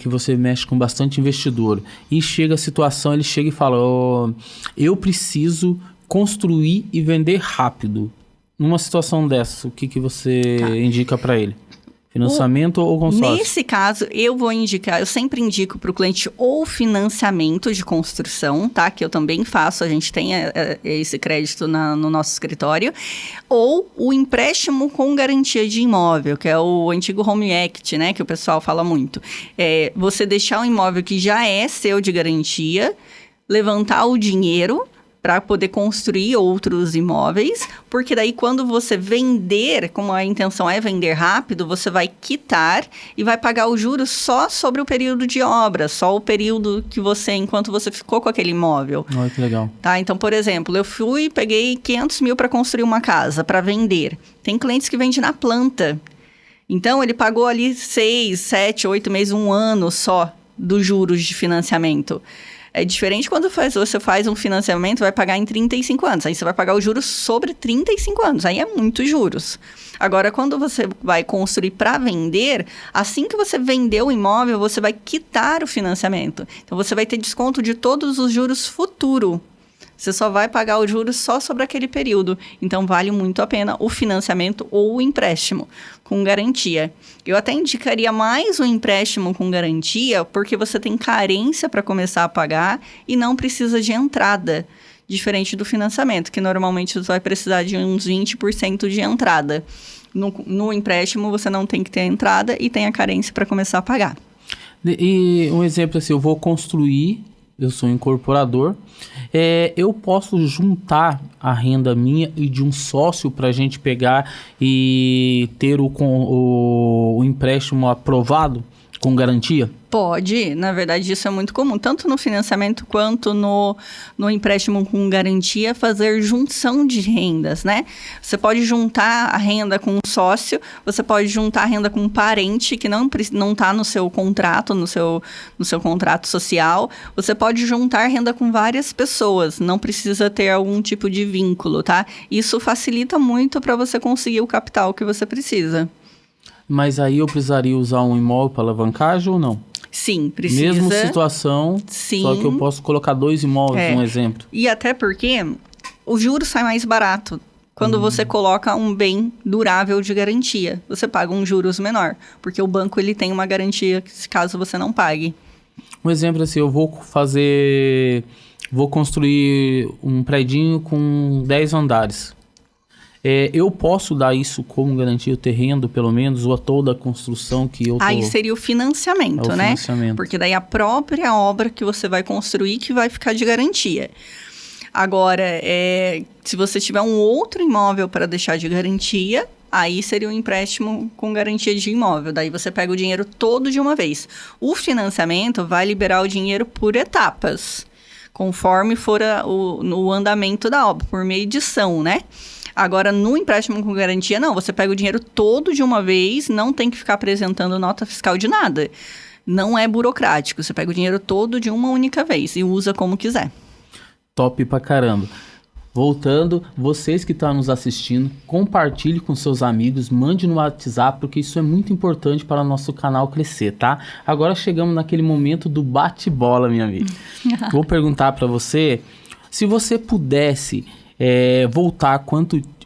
que você mexe com bastante investidor e chega a situação, ele chega e fala, eu preciso construir e vender rápido. Numa situação dessa, o que você indica para ele? Financiamento ou consórcio? Nesse
caso, eu sempre indico para o cliente ou financiamento de construção, tá? Que eu também faço, a gente tem esse crédito no nosso escritório, ou o empréstimo com garantia de imóvel, que é o antigo Home Equity, né? Que o pessoal fala muito. Você deixar um imóvel que já é seu de garantia, levantar o dinheiro para poder construir outros imóveis, porque daí quando você vender, como a intenção é vender rápido, você vai quitar e vai pagar o juros só sobre o período de obra, só o período que enquanto você ficou com aquele imóvel.
Olha que legal.
Tá? Então, por exemplo, eu peguei 500 mil para construir uma casa, para vender. Tem clientes que vendem na planta. Então, ele pagou ali 6, 7, 8 meses, 1 ano só dos juros de financiamento. É diferente quando você faz um financiamento, vai pagar em 35 anos. Aí você vai pagar os juros sobre 35 anos. Aí é muitos juros. Agora, quando você vai construir para vender, assim que você vender o imóvel, você vai quitar o financiamento. Então, você vai ter desconto de todos os juros futuro. Você só vai pagar os juros só sobre aquele período. Então, vale muito a pena o financiamento ou o empréstimo com garantia. Eu até indicaria mais o empréstimo com garantia, porque você tem carência para começar a pagar e não precisa de entrada, diferente do financiamento, que normalmente você vai precisar de uns 20% de entrada. No empréstimo, você não tem que ter entrada e tem a carência para começar a pagar.
E um exemplo assim, eu vou construir eu sou incorporador. Eu posso juntar a renda minha e de um sócio para a gente pegar e ter o empréstimo aprovado com garantia?
Pode, na verdade isso é muito comum, tanto no financiamento quanto no empréstimo com garantia, fazer junção de rendas, né? Você pode juntar a renda com um sócio, você pode juntar a renda com um parente que não está no seu contrato, no seu contrato social, você pode juntar renda com várias pessoas, não precisa ter algum tipo de vínculo, tá? Isso facilita muito para você conseguir o capital que você precisa.
Mas aí eu precisaria usar um imóvel para alavancagem ou não?
Sim, precisa.
Mesma situação,
sim.
Só que eu posso colocar 2 imóveis, um exemplo.
E até porque o juro sai mais barato quando você coloca um bem durável de garantia. Você paga um juros menor, porque o banco ele tem uma garantia caso você não pague.
Um exemplo assim, eu vou construir um predinho com 10 andares. Eu posso dar isso como garantia, o terreno, pelo menos, ou a toda a construção que eu tô...
Aí seria o financiamento, né?
Financiamento.
Porque daí a própria obra que você vai construir que vai ficar de garantia. Agora, se você tiver um outro imóvel para deixar de garantia, aí seria um empréstimo com garantia de imóvel. Daí você pega o dinheiro todo de uma vez. O financiamento vai liberar o dinheiro por etapas, conforme for o andamento da obra, por medição, né? Agora, no empréstimo com garantia, não. Você pega o dinheiro todo de uma vez, não tem que ficar apresentando nota fiscal de nada. Não é burocrático. Você pega o dinheiro todo de uma única vez e usa como quiser.
Top pra caramba. Voltando, vocês que estão nos assistindo, compartilhe com seus amigos, mande no WhatsApp, porque isso é muito importante para o nosso canal crescer, tá? Agora chegamos naquele momento do bate-bola, minha amiga. Vou perguntar para você, se você pudesse... voltar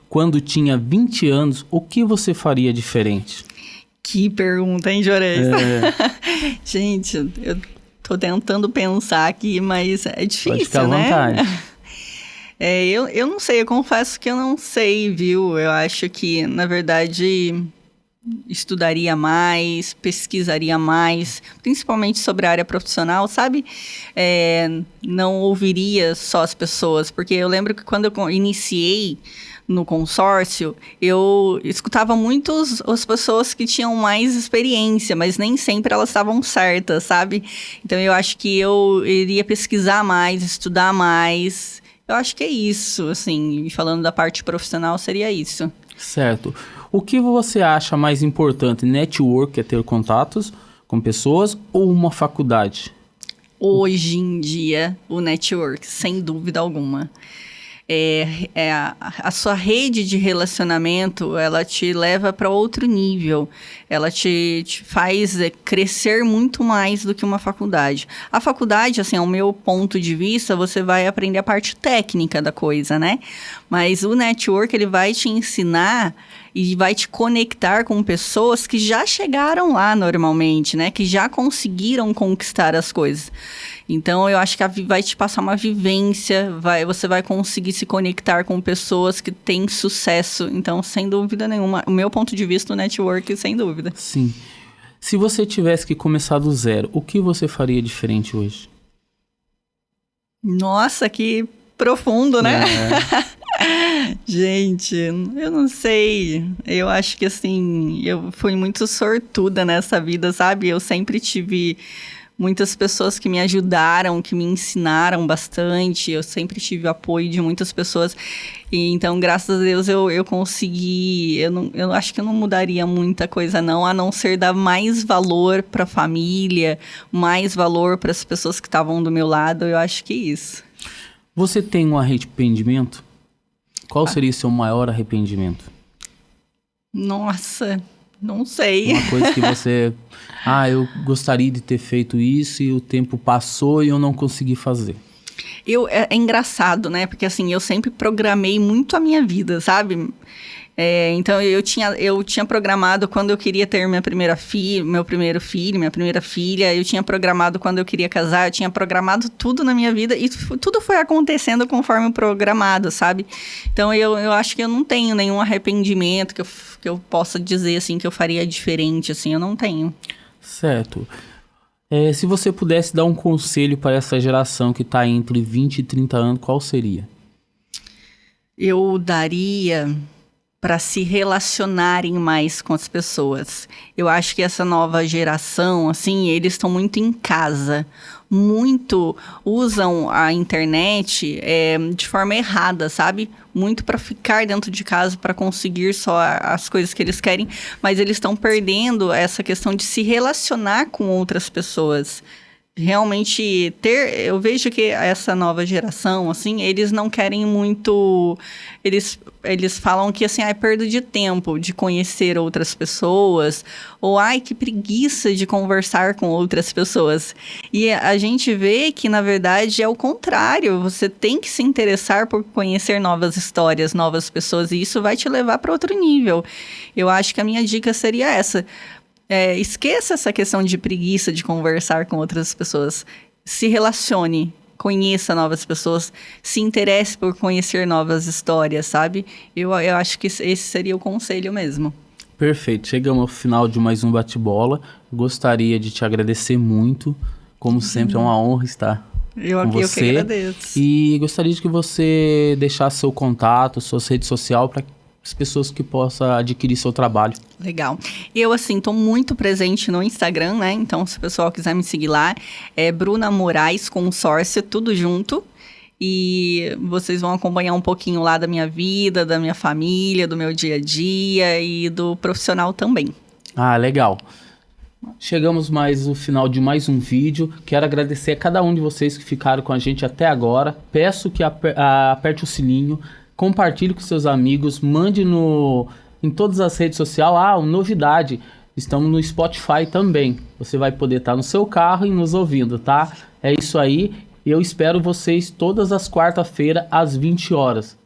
quando tinha 20 anos, o que você faria diferente?
Que pergunta, hein, Juarez? Gente, eu tô tentando pensar aqui, mas é difícil,
Pode ficar à
né?
vontade.
Eu não sei, eu confesso que eu não sei, viu? Eu acho que, na verdade, estudaria mais, pesquisaria mais, principalmente sobre a área profissional, sabe? Não ouviria só as pessoas, porque eu lembro que quando eu iniciei no consórcio, eu escutava muito as pessoas que tinham mais experiência, mas nem sempre elas estavam certas, sabe? Então eu acho que eu iria pesquisar mais, estudar mais. Eu acho que é isso, assim, falando da parte profissional, seria isso.
Certo. O que você acha mais importante? Network, é ter contatos com pessoas, ou uma faculdade?
Hoje em dia, o network, sem dúvida alguma. A sua rede de relacionamento, ela te leva para outro nível. Ela te faz crescer muito mais do que uma faculdade. A faculdade, assim, ao meu ponto de vista, você vai aprender a parte técnica da coisa, né? Mas o network, ele vai te ensinar e vai te conectar com pessoas que já chegaram lá normalmente, né? Que já conseguiram conquistar as coisas. Então, eu acho que vai te passar uma vivência, você vai conseguir se conectar com pessoas que têm sucesso. Então, sem dúvida nenhuma, o meu ponto de vista, o network, sem dúvida.
Sim. Se você tivesse que começar do zero, o que você faria diferente hoje?
Nossa, que profundo, né? Gente, eu não sei. Eu acho que, assim, eu fui muito sortuda nessa vida, sabe? Eu sempre tive muitas pessoas que me ajudaram, que me ensinaram bastante. Eu sempre tive o apoio de muitas pessoas. E, então, graças a Deus, eu consegui... Eu acho que eu não mudaria muita coisa, não. A não ser dar mais valor para a família, mais valor para as pessoas que estavam do meu lado. Eu acho que é isso.
Você tem um arrependimento? Qual seria seu maior arrependimento?
Nossa, não sei.
Uma coisa que você... eu gostaria de ter feito isso e o tempo passou e eu não consegui fazer.
É engraçado, né? Porque, assim, eu sempre programei muito a minha vida, sabe? Então, eu tinha programado quando eu queria ter meu primeiro filho, minha primeira filha. Eu tinha programado quando eu queria casar. Eu tinha programado tudo na minha vida. E tudo foi acontecendo conforme programado, sabe? Então, eu acho que eu não tenho nenhum arrependimento que eu possa dizer, assim, que eu faria diferente, assim. Eu não tenho.
Certo. Se você pudesse dar um conselho para essa geração que está entre 20 e 30 anos, qual seria?
Eu daria para se relacionarem mais com as pessoas. Eu acho que essa nova geração, assim, eles estão muito em casa, muito usam a internet de forma errada, sabe? Muito para ficar dentro de casa, para conseguir só as coisas que eles querem, mas eles estão perdendo essa questão de se relacionar com outras pessoas. Realmente eu vejo que essa nova geração, assim, eles não querem muito, eles falam que, assim, é perda de tempo de conhecer outras pessoas, ou, que preguiça de conversar com outras pessoas. E a gente vê que, na verdade, é o contrário, você tem que se interessar por conhecer novas histórias, novas pessoas, e isso vai te levar para outro nível. Eu acho que a minha dica seria essa. Esqueça essa questão de preguiça de conversar com outras pessoas. Se relacione, conheça novas pessoas, se interesse por conhecer novas histórias, sabe? Eu acho que esse seria o conselho mesmo.
Perfeito. Chegamos ao final de mais um bate-bola. Gostaria de te agradecer muito. Como sempre, é uma honra estar com você.
Eu que agradeço.
E gostaria de que você deixasse seu contato, suas redes sociais, para as pessoas que possam adquirir seu trabalho.
Legal. Eu, assim, estou muito presente no Instagram, né? Então, se o pessoal quiser me seguir lá, é Bruna Moraes Consórcio, tudo junto. E vocês vão acompanhar um pouquinho lá da minha vida, da minha família, do meu dia a dia e do profissional também.
Legal. Chegamos mais no final de mais um vídeo. Quero agradecer a cada um de vocês que ficaram com a gente até agora. Peço que aperte o sininho, compartilhe com seus amigos, mande em todas as redes sociais. Novidade, estamos no Spotify também. Você vai poder estar no seu carro e nos ouvindo, tá? É isso aí. Eu espero vocês todas as quarta-feiras às 20 horas.